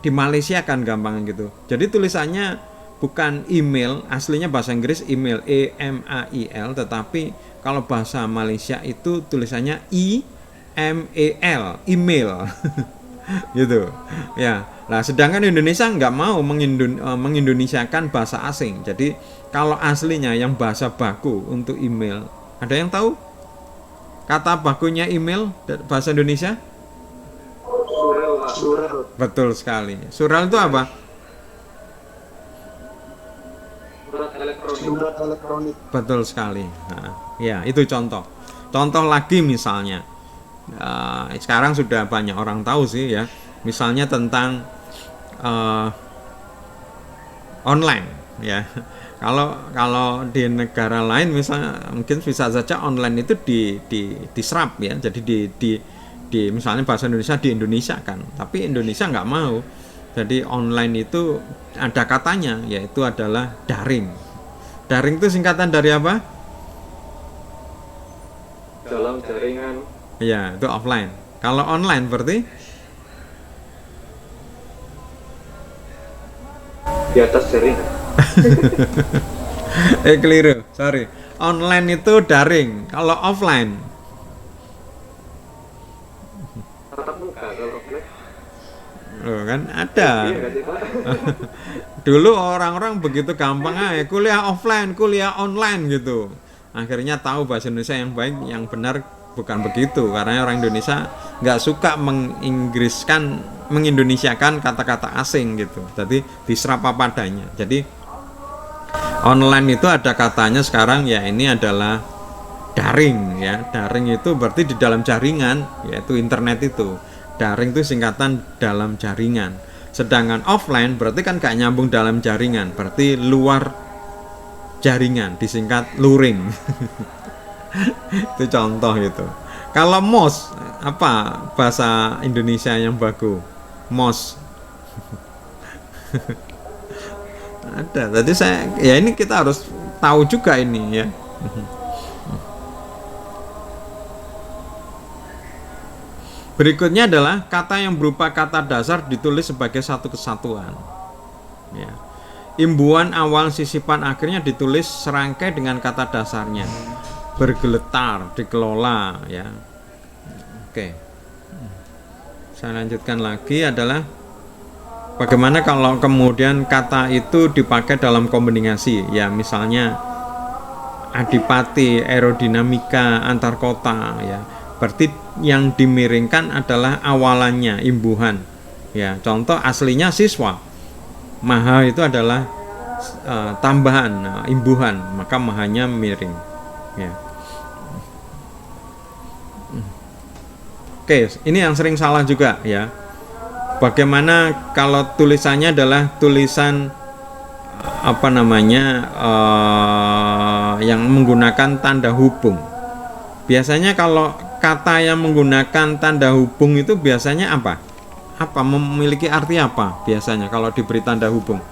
Malaysia kan gampang gitu. Jadi tulisannya bukan email, aslinya bahasa Inggris email email, tetapi kalau bahasa Malaysia itu tulisannya email, email. Gitu ya. Nah sedangkan Indonesia nggak mau mengindonesiakan bahasa asing. Jadi kalau aslinya yang bahasa baku untuk email, ada yang tahu kata bakunya email bahasa Indonesia? Surel. Betul sekali. Surel itu apa? Surat elektronik. Betul sekali. Nah, ya itu contoh lagi misalnya. Sekarang sudah banyak orang tahu sih ya, misalnya tentang online ya. Kalau di negara lain misalnya mungkin bisa saja online itu diserap ya, jadi di misalnya bahasa Indonesia di Indonesia kan, tapi Indonesia nggak mau. Jadi online itu ada katanya, yaitu adalah daring. Daring itu singkatan dari apa? Dalam jaringan. Ya, itu offline. Kalau online berarti Di atas jaringan. keliru, sorry. Online itu daring. Kalau offline Tatap muka kalau kan ada. Dulu orang-orang begitu gampang kuliah offline, kuliah online gitu. Akhirnya tahu bahasa Indonesia yang baik, yang benar bukan begitu, karena orang Indonesia nggak suka mengindonesiakan kata-kata asing gitu, jadi diserap apa adanya. Jadi online itu ada katanya sekarang ya, ini adalah daring ya. Daring itu berarti di dalam jaringan, yaitu internet itu. Daring itu singkatan dalam jaringan. Sedangkan offline berarti kan gak nyambung dalam jaringan, berarti luar jaringan, disingkat luring. Itu contoh itu. Kalau MOS, apa bahasa Indonesia yang baku? MOS. Ada. Tadi ya ini kita harus tahu juga ini ya. Berikutnya adalah kata yang berupa kata dasar ditulis sebagai satu kesatuan. Ya. Imbuhan awal sisipan akhirnya ditulis serangkai dengan kata dasarnya. Bergeletar, dikelola ya. Oke. Saya lanjutkan lagi adalah bagaimana kalau kemudian kata itu dipakai dalam kombinasi ya, misalnya adipati, aerodinamika, antar kota ya. Berarti yang dimiringkan adalah awalannya, imbuhan. Ya, contoh aslinya siswa. Maha itu adalah tambahan, imbuhan, maka mahanya miring. Ya. Oke, ini yang sering salah juga ya. Bagaimana kalau tulisannya adalah tulisan apa namanya yang menggunakan tanda hubung. Biasanya kalau kata yang menggunakan tanda hubung itu biasanya apa? Apa memiliki arti apa biasanya kalau diberi tanda hubung?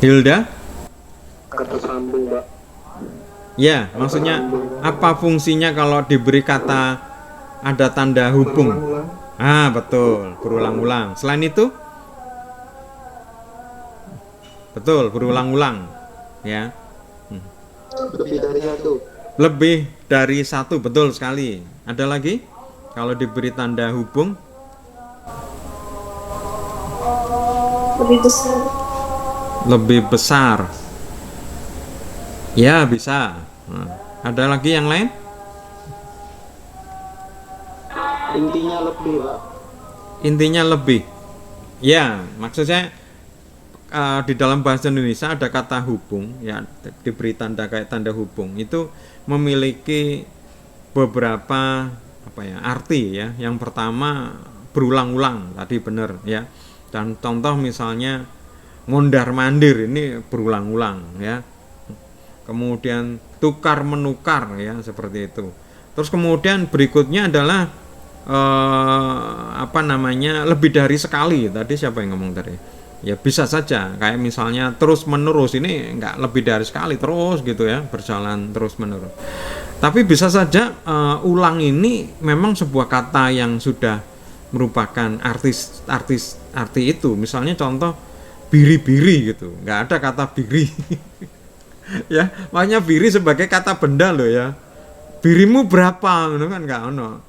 Hilda? Kata sambung, Mbak. Ya, maksudnya apa fungsinya kalau diberi kata ada tanda hubung? Ah, betul, berulang-ulang. Selain itu? Betul, berulang-ulang. Ya. Lebih dari satu. Lebih dari satu, betul sekali. Ada lagi? Kalau diberi tanda hubung? Lebih besar. Lebih besar. Ya, bisa. Nah, ada lagi yang lain? Intinya lebih, Pak. Intinya lebih. Ya, maksudnya di dalam bahasa Indonesia ada kata hubung ya, diberi tanda kayak tanda hubung itu memiliki beberapa apa ya arti ya. Yang pertama berulang-ulang, tadi benar ya. Dan contoh misalnya mondar mandir, ini berulang-ulang ya. Kemudian tukar menukar ya, seperti itu. Terus kemudian berikutnya adalah apa namanya lebih dari sekali. Tadi siapa yang ngomong tadi? Ya bisa saja kayak misalnya terus menerus, ini enggak lebih dari sekali, terus gitu ya, berjalan terus menerus. Tapi bisa saja ulang ini memang sebuah kata yang sudah merupakan arti itu. Misalnya contoh biri-biri gitu, nggak ada kata biri. Ya, makanya biri sebagai kata benda loh ya. Birimu berapa gitu kan, nggak ono.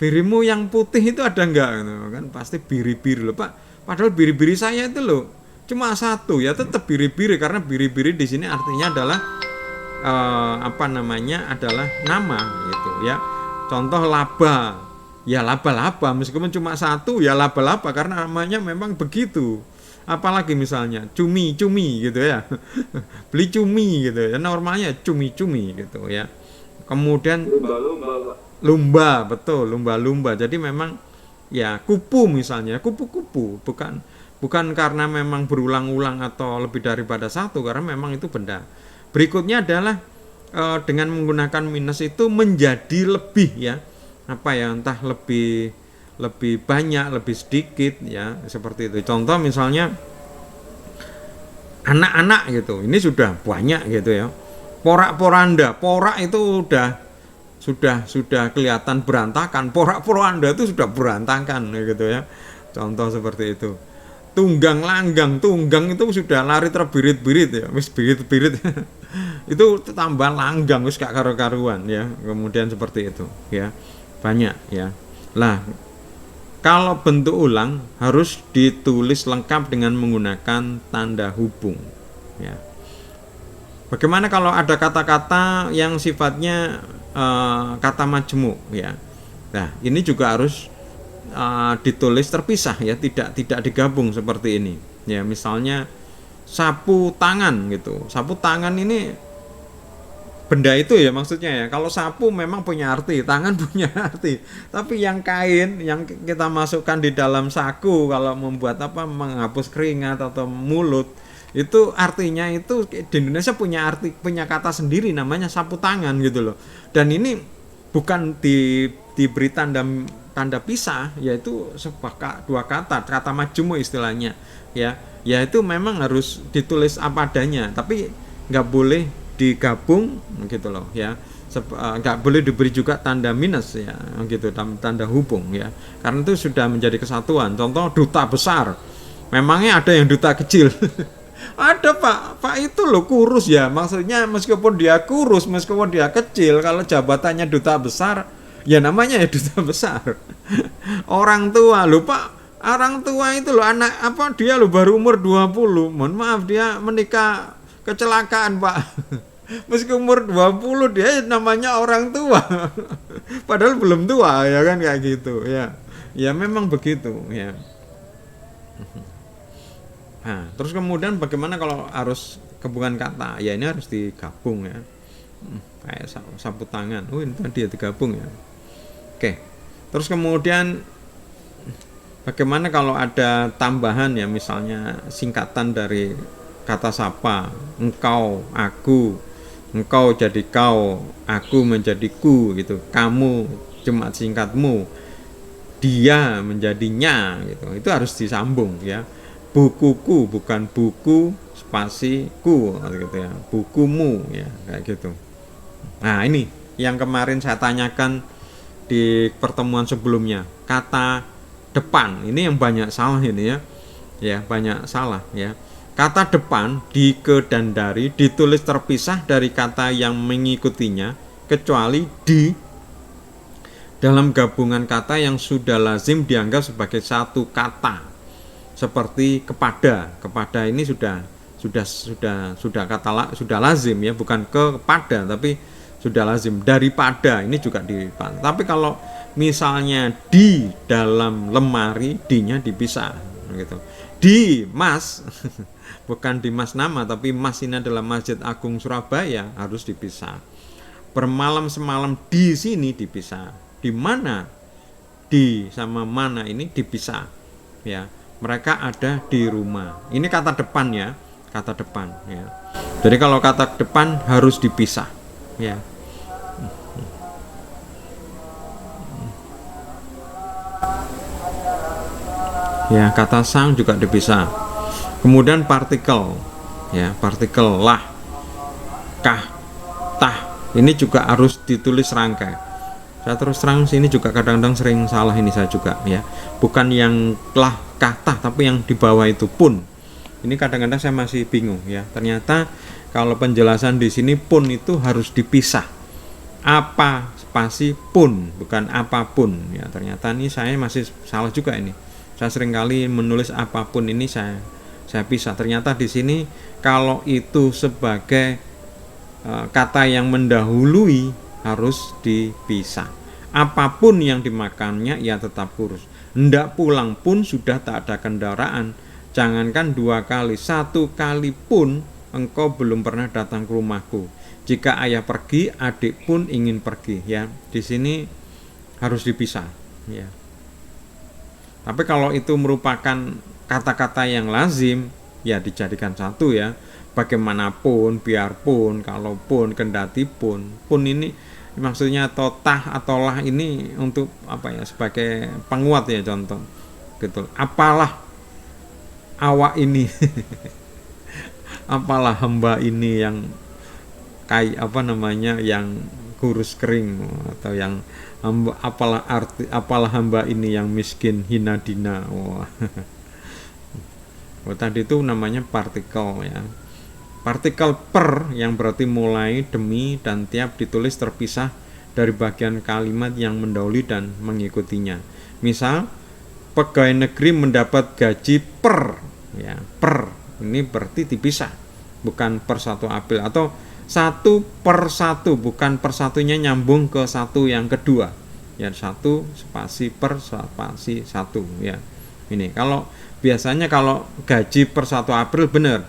Birimu yang putih itu ada nggak gitu kan, pasti biri-biri loh Pak. Padahal biri-biri saya itu loh cuma satu, ya tetap biri-biri, karena biri-biri di sini artinya adalah apa namanya adalah nama gitu ya. Contoh laba, ya laba-laba, meskipun cuma satu ya laba-laba karena namanya memang begitu. Apalagi misalnya cumi-cumi gitu ya. Beli cumi gitu ya, normalnya cumi-cumi gitu ya. Kemudian lumba, betul, lumba-lumba. Jadi memang ya kupu misalnya, kupu-kupu, bukan karena memang berulang-ulang atau lebih daripada satu, karena memang itu benda. Berikutnya adalah dengan menggunakan minus itu menjadi lebih ya, apa ya, entah lebih banyak, lebih sedikit ya, seperti itu. Contoh misalnya anak-anak gitu, ini sudah banyak gitu ya. Porak-poranda, porak itu sudah kelihatan berantakan, porak-poranda itu sudah berantakan gitu ya. Contoh seperti itu. Tunggang langgang, tunggang itu sudah lari terbirit-birit ya, wis birit-birit. Itu tambah langgang wis gak karu-karuan ya. Kemudian seperti itu ya. Banyak ya. Lah, kalau bentuk ulang harus ditulis lengkap dengan menggunakan tanda hubung ya. Bagaimana kalau ada kata-kata yang sifatnya kata majmu ya. Nah, ini juga harus ditulis terpisah ya, tidak digabung seperti ini. Ya, misalnya sapu tangan gitu. Sapu tangan ini benda itu ya maksudnya ya. Kalau sapu memang punya arti, tangan punya arti. Tapi yang kain yang kita masukkan di dalam saku kalau membuat menghapus keringat atau mulut, itu artinya itu di Indonesia punya arti, punya kata sendiri namanya sapu tangan gitu loh. Dan ini bukan diberi tanda pisah, yaitu sebuah dua kata majmu istilahnya ya. Ya itu memang harus ditulis apa adanya, tapi nggak boleh digabung gitu loh ya. Nggak boleh diberi juga tanda minus ya gitu, tanda hubung ya, karena itu sudah menjadi kesatuan. Contoh duta besar, memangnya ada yang duta kecil? Ada pak itu loh kurus ya, maksudnya meskipun dia kurus, meskipun dia kecil, kalau jabatannya duta besar ya namanya ya duta besar. Orang tua loh pak, orang tua itu loh anak dia loh baru umur 20, mohon maaf dia menikah kecelakaan pak. Meski umur 20 dia namanya orang tua. Padahal belum tua ya kan, kayak gitu ya. Ya memang begitu ya. Nah, terus kemudian bagaimana kalau harus gabungan kata? Ya ini harus digabung ya. Kayak sapu tangan. Oh ini tadi ya digabung ya. Oke. Terus kemudian bagaimana kalau ada tambahan ya, misalnya singkatan dari kata sapa, engkau, aku, engkau jadi kau, aku menjadi ku gitu. Kamu cuma singkatmu, dia menjadinya gitu. Itu harus disambung ya. Bukuku bukan buku spasi ku gitu ya, bukumu ya kayak gitu. Nah ini yang kemarin saya tanyakan di pertemuan sebelumnya, kata depan ini yang banyak salah ini ya banyak salah ya. Kata depan di, ke, dan dari ditulis terpisah dari kata yang mengikutinya, kecuali di dalam gabungan kata yang sudah lazim dianggap sebagai satu kata. Seperti kepada ini sudah lazim ya, bukan kepada tapi sudah lazim. Daripada ini juga tapi kalau misalnya di dalam lemari, D-nya dipisah gitu. Di Mas bukan di Mas nama, tapi Mas ini adalah Masjid Agung Surabaya, harus dipisah. Bermalam semalam di sini dipisah. Di mana di sama mana ini dipisah ya. Mereka ada di rumah. Ini kata depan ya, kata depan ya. Jadi kalau kata depan harus dipisah ya. Ya, kata sang juga dipisah. Kemudian partikel ya, partikel lah, kah, tah, ini juga harus ditulis rangkai. Saya terus terang sini juga kadang-kadang sering salah ini saya juga ya. Bukan yang lah, kata, tapi yang di bawah itu pun. Ini kadang-kadang saya masih bingung ya. Ternyata kalau penjelasan di sini pun itu harus dipisah. Apa spasi pun, bukan apapun ya. Ternyata ini saya masih salah juga ini. Saya sering kali menulis apapun ini saya pisah. Ternyata di sini kalau itu sebagai kata yang mendahului harus dipisah. Apapun yang dimakannya ia tetap kurus. Hendak pulang pun sudah tak ada kendaraan. Jangankan 2 kali, 1 kali pun engkau belum pernah datang ke rumahku. Jika ayah pergi, adik pun ingin pergi ya. Di sini harus dipisah ya. Tapi kalau itu merupakan kata-kata yang lazim ya dijadikan satu ya. Bagaimanapun, biarpun, kalaupun, kendati pun ini maksudnya totah atau lah ini untuk apa ya, sebagai penguat ya, contoh gitu. Apalah awak ini apalah hamba ini yang yang kurus kering, atau yang hamba, apalah hamba ini yang miskin hina dina. Wah. Tadi itu namanya partikel ya. Partikel per yang berarti mulai, demi, dan tiap ditulis terpisah dari bagian kalimat yang mendahului dan mengikutinya. Misal, pegawai negeri mendapat gaji per ya, per ini berarti dipisah bukan per 1 April, atau 1/1 bukan persatunya nyambung ke satu yang kedua ya, 1 spasi per spasi 1 ya. Ini kalau biasanya kalau gaji per 1 April benar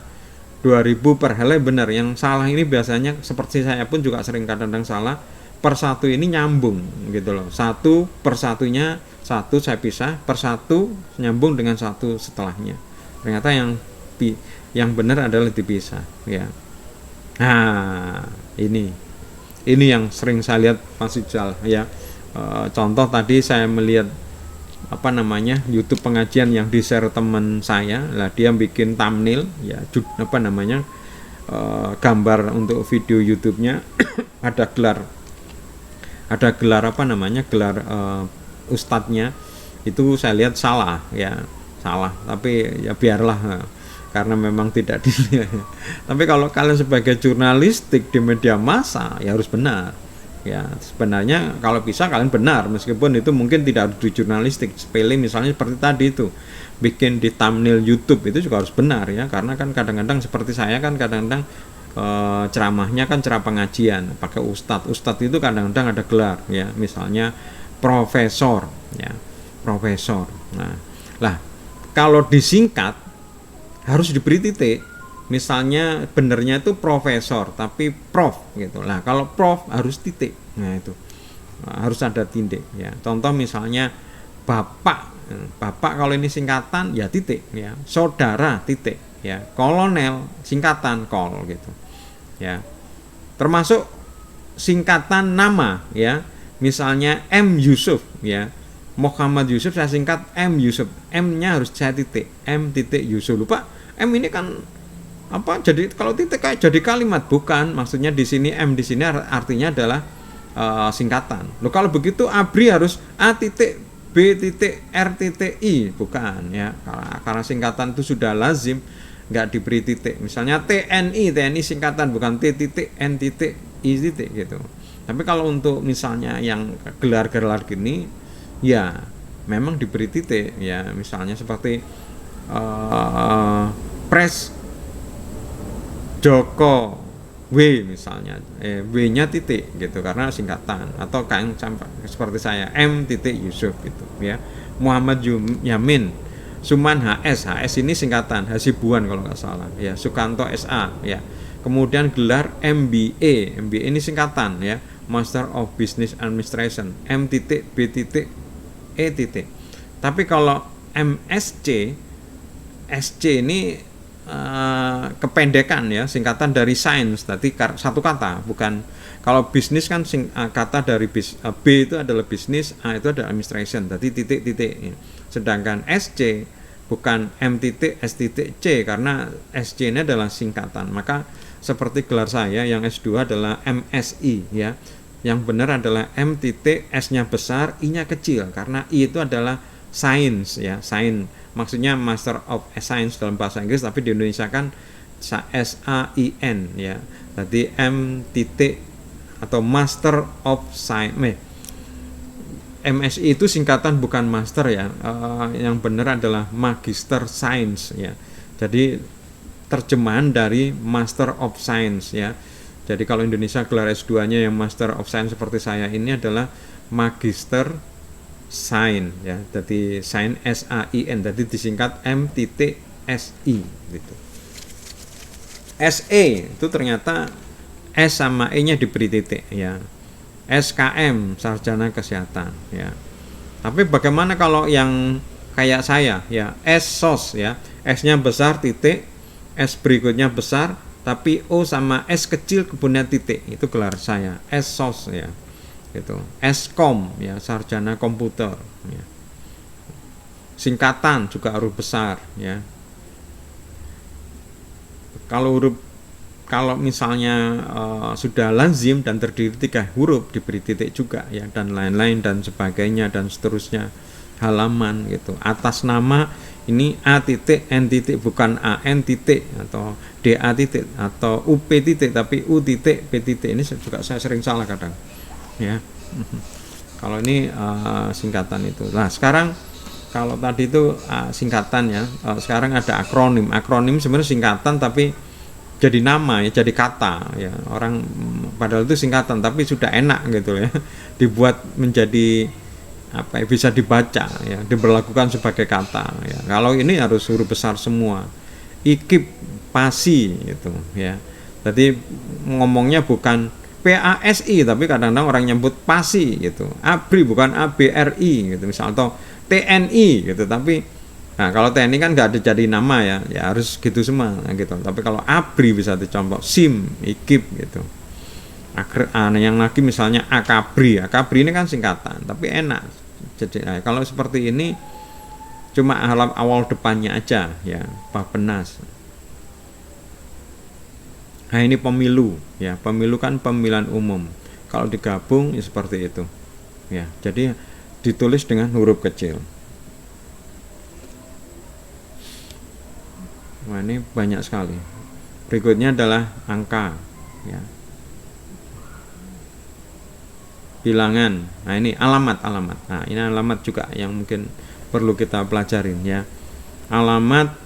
2000 per helai benar. Yang salah ini biasanya seperti saya pun juga sering kadang-kadang salah, per 1 ini nyambung gitu loh, 1/1-nya 1 saya pisah, per 1 nyambung dengan 1 setelahnya. Ternyata yang benar adalah dipisah ya. Nah, ini yang sering saya lihat Mas Ijal ya. Contoh tadi saya melihat YouTube pengajian yang di-share teman saya, lah dia bikin thumbnail ya, gambar untuk video YouTube-nya ada gelar gelar ustadznya, itu saya lihat salah, tapi ya biarlah karena memang tidak dilihat. Tapi kalau kalian sebagai jurnalistik di media massa ya harus benar. Ya, sebenarnya kalau bisa kalian benar, meskipun itu mungkin tidak harus di jurnalistik. Sepele misalnya seperti tadi itu, bikin di thumbnail YouTube itu juga harus benar ya, karena kan kadang-kadang seperti saya kan kadang-kadang ceramahnya kan ceramah pengajian pakai ustadz itu kadang-kadang ada gelar ya, misalnya profesor ya, profesor. Nah, lah kalau disingkat harus diberi titik. Misalnya benernya itu profesor tapi prof gitu. Nah, kalau prof harus titik. Nah, itu harus ada titik ya. Contoh misalnya bapak kalau ini singkatan ya titik ya. Saudara titik ya. Kolonel singkatan kol gitu. Ya. Termasuk singkatan nama ya. Misalnya M Yusuf ya. Muhammad Yusuf saya singkat M Yusuf. M-nya harus saya titik. M titik Yusuf. Lupa M ini kan jadi kalau titik kayak jadi kalimat, bukan, maksudnya di sini M di sini artinya adalah singkatan. Loh, kalau begitu ABRI harus A titik B titik R titik I, bukan ya, karena singkatan itu sudah lazim nggak diberi titik. Misalnya TNI singkatan, bukan T titik N titik I titik gitu. Tapi kalau untuk misalnya yang gelar-gelar gini ya memang diberi titik ya, misalnya seperti Pres Joko W misalnya, W-nya titik gitu karena singkatan, atau kayak seperti saya M titik Yusuf gitu ya. Muhammad Yamin Suman HS ini singkatan, Hasibuan kalau nggak salah ya. Sukanto SA ya. Kemudian gelar MBA ini singkatan ya, Master of Business Administration, M titik B titik E titik. Tapi kalau MSc ini kependekan ya, singkatan dari sains, tadi satu kata, bukan. Kalau bisnis kan kata dari B itu adalah bisnis, A itu adalah administration, tadi titik-titik. Sedangkan SC bukan M titik S titik C, karena SC ini adalah singkatan. Maka seperti gelar saya yang S2 adalah MSI ya. Yang benar adalah M titik S-nya besar, I-nya kecil, karena I itu adalah sains ya, sains. Maksudnya Master of Science dalam bahasa Inggris, tapi di Indonesia kan SAIN ya. Tadi M titik atau Master of Science. MSI itu singkatan, bukan master ya. Yang benar adalah Magister Science ya. Jadi terjemahan dari Master of Science ya. Jadi kalau Indonesia gelar S2-nya yang Master of Science seperti saya ini adalah Magister Sain ya, jadi Sain SAIN, jadi disingkat M titik SI gitu. SE itu ternyata S sama E nya diberi titik ya. SKM Sarjana Kesehatan ya. Tapi bagaimana kalau yang kayak saya ya, SSOS ya, S nya besar titik, S berikutnya besar tapi O sama S kecil kemudian titik, itu gelar saya SSOS ya. Gitu. Eskom ya, sarjana komputer ya. Singkatan juga huruf besar ya. Kalau misalnya sudah lazim dan terdiri 3 huruf diberi titik juga ya, dan lain-lain dan sebagainya dan seterusnya, halaman gitu. Atas nama ini A titik N titik, bukan AN titik atau DA titik atau UP titik, tapi U titik P titik. Ini juga saya sering salah kadang ya. Kalau ini singkatan itu. Nah, sekarang kalau tadi itu singkatan ya, sekarang ada akronim. Akronim sebenarnya singkatan tapi jadi nama ya, jadi kata ya. Orang padahal itu singkatan tapi sudah enak gitu ya. Dibuat menjadi apa ya, bisa dibaca ya, diberlakukan sebagai kata ya. Kalau ini harus huruf besar semua. Ikip pasi gitu ya. Jadi ngomongnya bukan PASI tapi kadang-kadang orang nyebut pasi gitu. ABRI bukan ABRI gitu misal, atau TNI gitu. Tapi nah kalau TNI kan nggak ada jadi nama ya, ya harus gitu semua gitu. Tapi kalau ABRI bisa dicontoh SIM, IKIP gitu. Yang lagi misalnya AKABRI. AKABRI ini kan singkatan tapi enak. Jadi kalau seperti ini cuma awal depannya aja ya, Bappenas. Nah ini pemilu ya, pemilu kan pemilihan umum. Kalau digabung ya seperti itu ya. Jadi ditulis dengan huruf kecil. Wah ini banyak sekali. Berikutnya adalah angka ya. Bilangan. Nah ini alamat. Nah ini alamat juga yang mungkin perlu kita pelajarin ya. Alamat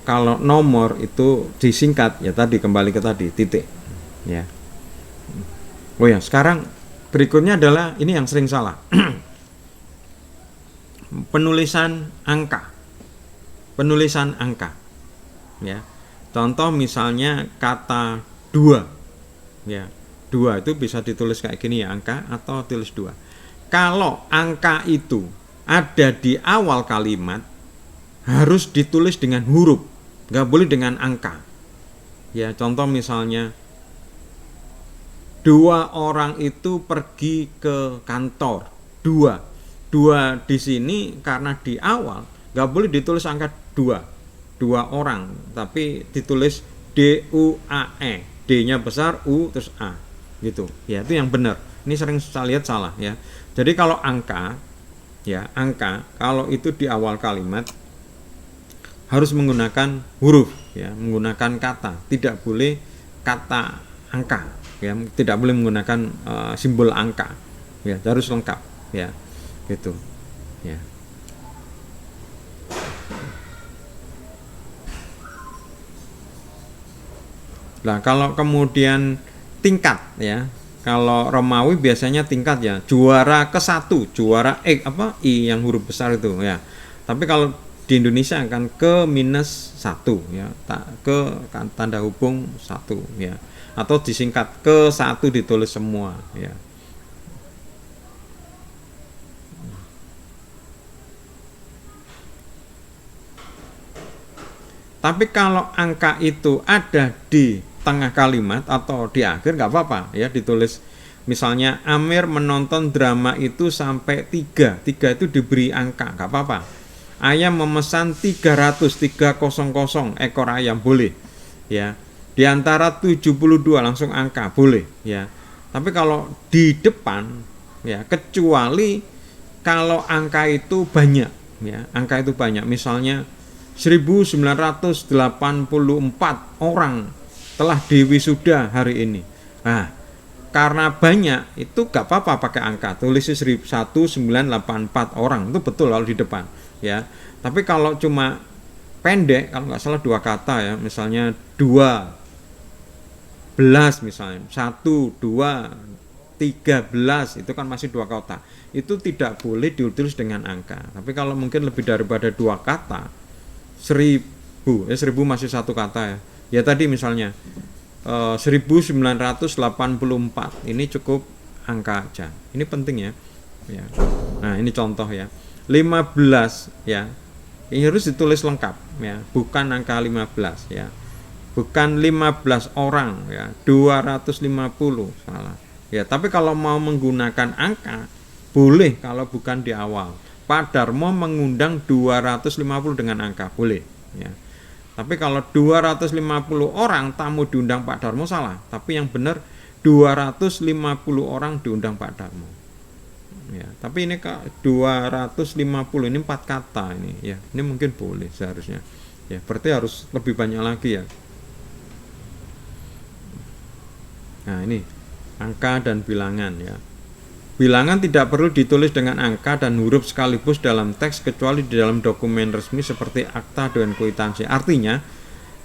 kalau nomor itu disingkat ya, tadi kembali ke tadi titik ya. Oh ya, sekarang berikutnya adalah ini yang sering salah. Penulisan angka ya. Contoh misalnya kata 2 ya. 2 itu bisa ditulis kayak gini ya, angka, atau tulis 2. Kalau angka itu ada di awal kalimat harus ditulis dengan huruf, nggak boleh dengan angka ya. Contoh misalnya 2 orang itu pergi ke kantor. 2 di sini karena di awal nggak boleh ditulis angka 2 orang, tapi ditulis DUAE, D-nya besar, U terus A gitu ya. Itu yang benar. Ini sering saya lihat salah ya. Jadi kalau angka ya, angka kalau itu di awal kalimat harus menggunakan huruf ya, menggunakan kata, tidak boleh kata angka ya, tidak boleh menggunakan simbol angka ya, harus lengkap ya gitu ya. Nah kalau kemudian tingkat ya, kalau Romawi biasanya tingkat ya, juara ke-1, juara I yang huruf besar itu ya. Tapi kalau di Indonesia akan ke -1 ya, ke tanda hubung 1 ya, atau disingkat ke 1 ditulis semua ya. Tapi kalau angka itu ada di tengah kalimat atau di akhir nggak apa-apa ya, ditulis misalnya Amir menonton drama itu sampai 3 itu diberi angka, nggak apa-apa. Ayam memesan 300 ekor ayam, boleh ya. Di antara 72 langsung angka, boleh ya. Tapi kalau di depan ya, kecuali kalau angka itu banyak ya, angka itu banyak, misalnya 1984 orang telah diwisuda hari ini. Nah, karena banyak itu gak apa-apa pakai angka, tulis 1984 orang, itu betul kalau di depan ya. Tapi kalau cuma pendek, kalau nggak salah 2 kata ya, misalnya 12 misalnya, 1, 2, 13 itu kan masih 2 kata, itu tidak boleh ditulis dengan angka. Tapi kalau mungkin lebih daripada 2 kata, 1000 masih 1 kata ya. Ya tadi misalnya 1984 ini cukup angka aja. Ini penting ya. Nah ini contoh ya. 15 ya, ini harus ditulis lengkap ya, bukan angka 15 ya, bukan 15 orang ya, 250 salah ya. Tapi kalau mau menggunakan angka boleh kalau bukan di awal. Pak Darmo mengundang 250 dengan angka, boleh ya. Tapi kalau 250 orang tamu diundang Pak Darmo salah. Tapi yang benar 250 orang diundang Pak Darmo ya. Tapi ini 250 ini 4 kata ini ya, ini mungkin boleh seharusnya ya, berarti harus lebih banyak lagi ya. Nah ini angka dan bilangan ya. Bilangan tidak perlu ditulis dengan angka dan huruf sekaligus dalam teks kecuali di dalam dokumen resmi seperti akta dan kwitansi. Artinya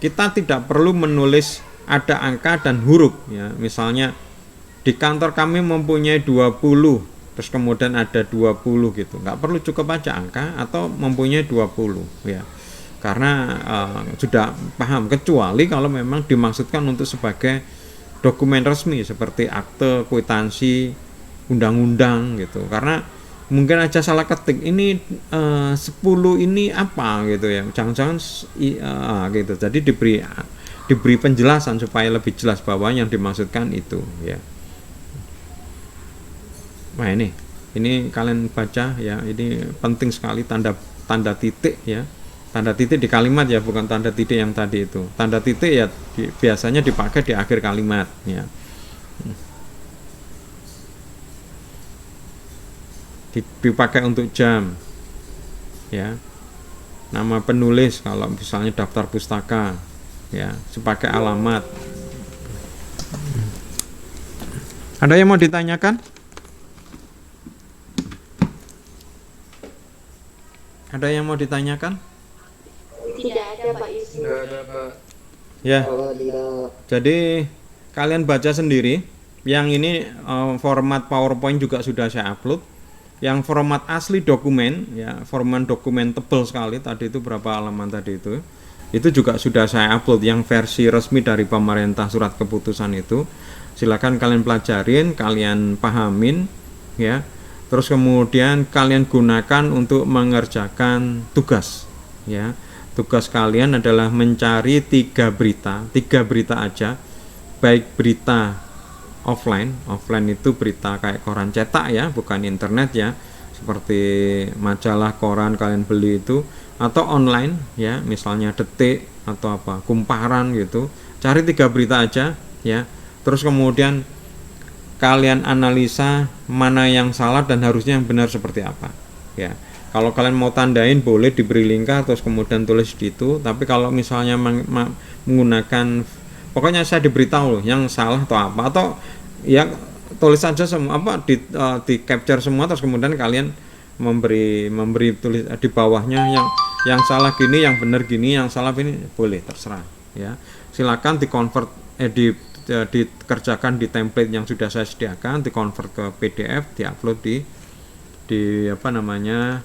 kita tidak perlu menulis ada angka dan huruf ya. Misalnya di kantor kami mempunyai 20, terus kemudian ada 20 gitu. Nggak perlu, cukup aja angka atau mempunyai 20 ya. Karena sudah paham, kecuali kalau memang dimaksudkan untuk sebagai dokumen resmi seperti akte, kwitansi, undang-undang gitu. Karena mungkin aja salah ketik ini 10 ini apa gitu ya, jangan-jangan gitu. Jadi diberi penjelasan supaya lebih jelas bahwa yang dimaksudkan itu ya. Nah ini kalian baca ya, ini penting sekali tanda titik ya. Tanda titik di kalimat ya, bukan tanda titik yang tadi itu. Tanda titik ya biasanya dipakai di akhir kalimat ya. Dipakai untuk jam ya, nama penulis kalau misalnya daftar pustaka ya, sebagai alamat. Ada yang mau ditanyakan? Ada yang mau ditanyakan? Tidak ada Pak Yusuf. Tidak ada Pak. Ya, Kalau tidak. jadi kalian baca sendiri. Yang ini format PowerPoint juga sudah saya upload. Yang format asli dokumen ya, format dokumen tebal sekali tadi itu, berapa halaman tadi itu juga sudah saya upload. Yang versi resmi dari pemerintah surat keputusan itu silakan kalian pelajarin, kalian pahamin ya, terus kemudian kalian gunakan untuk mengerjakan tugas ya. Tugas kalian adalah mencari 3 berita aja, baik berita offline itu berita kayak koran cetak ya, bukan internet ya, seperti majalah, koran kalian beli itu, atau online ya, misalnya Detik atau apa, Kumparan gitu. Cari 3 berita aja ya, terus kemudian kalian analisa mana yang salah dan harusnya yang benar seperti apa ya. Kalau kalian mau tandain boleh diberi lingkar terus kemudian tulis di itu, tapi kalau misalnya menggunakan, pokoknya saya diberitahu loh yang salah atau apa, atau ya tulis saja semua apa di capture semua, terus kemudian kalian memberi tulis di bawahnya yang salah gini, yang benar gini, yang salah ini, boleh terserah ya. Silakan dikonvert dikerjakan di template yang sudah saya sediakan, dikonvert ke PDF, diupload di apa namanya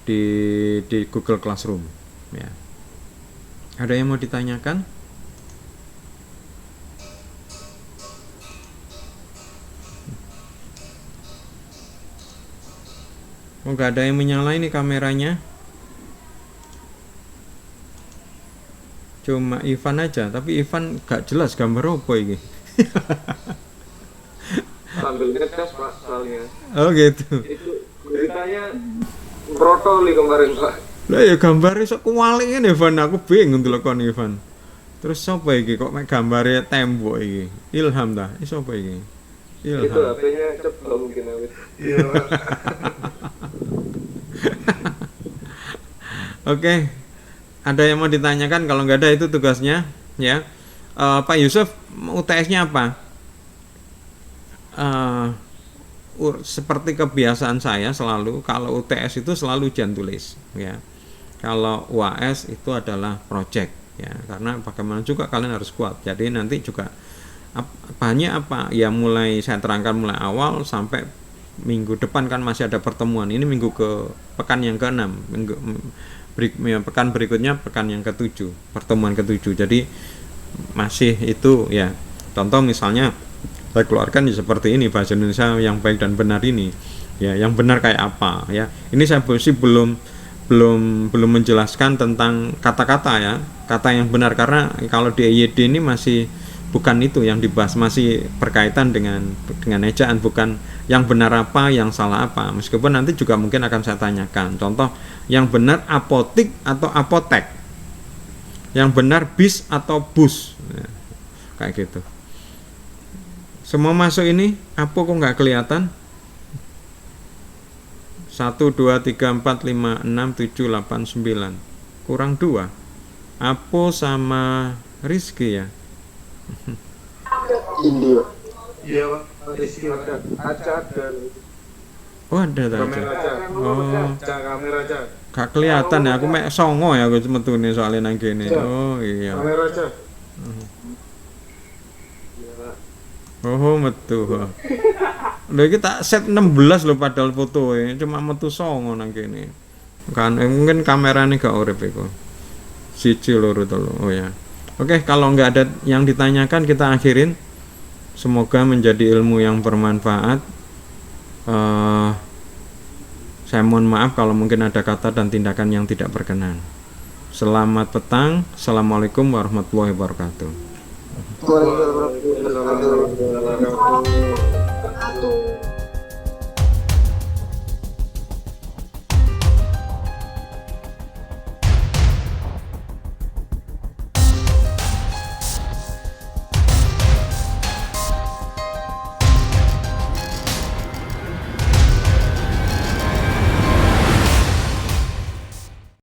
di Google Classroom ya. Ada yang mau ditanyakan? Oh, nggak ada yang menyala ini kameranya. Cuma Ivan aja, tapi Ivan gak jelas gambar apa ini. Sambil ngetes Pak soalnya. Oh gitu. Itu beritanya brotoli kemarin Pak. Lah ya gambarnya sok kuwalingen Ivan, aku bingung delokon Ivan. Terus sapa iki kok mek gambare tembok iki? Ilham ta? Sapa iki? Ilham. Itu HP-nya ceblok mungkin awet. Iya Pak. Oke. Ada yang mau ditanyakan? Kalau nggak ada itu tugasnya ya. Pak Yusuf, UTS-nya apa? Seperti kebiasaan saya selalu, kalau UTS itu selalu ujian tulis ya. Kalau UAS itu adalah project ya, karena bagaimana juga kalian harus kuat. Jadi nanti juga banyak apa ya, mulai saya terangkan mulai awal sampai minggu depan kan masih ada pertemuan. Ini minggu ke pekan yang ke-6, pekan berikutnya pekan yang ke-7, pertemuan ke-7. Jadi masih itu ya. Contoh misalnya saya keluarkan seperti ini, bahasa Indonesia yang baik dan benar ini ya, yang benar kayak apa ya. Ini saya sih belum menjelaskan tentang kata-kata ya, kata yang benar, karena kalau di EYD ini masih bukan itu yang dibahas, masih berkaitan dengan ejaan, bukan yang benar apa, yang salah apa. Meskipun nanti juga mungkin akan saya tanyakan. Contoh, yang benar apotik atau apotek, yang benar bis atau bus ya, kayak gitu. Semua masuk ini, apa kok nggak kelihatan? 1, 2, 3, 4, 5, 6, 7, 8, 9 kurang 2. Apo sama Rizky ya. Indi Pak. Iya Pak. Rizky ada. Aca dan Oh ada aja. kamera Aca. Oh, Aca kamera Aca. gak kelihatan ya, aku mek songo ya aku metune soalnya nang kene. Oh iya. Kamera Aca. Oh, metu. Lho iki tak set 16 lho padahal fotoe, cuma metu 9 nang kene. Kan mungkin kamerane gak urip iku. 1 2 3. Oh ya. Oke, kalau nggak ada yang ditanyakan kita akhirin. Semoga menjadi ilmu yang bermanfaat. Saya mohon maaf kalau mungkin ada kata dan tindakan yang tidak berkenan. Selamat petang. Assalamualaikum warahmatullahi wabarakatuh. Waalaikumsalam warahmatullahi wabarakatuh.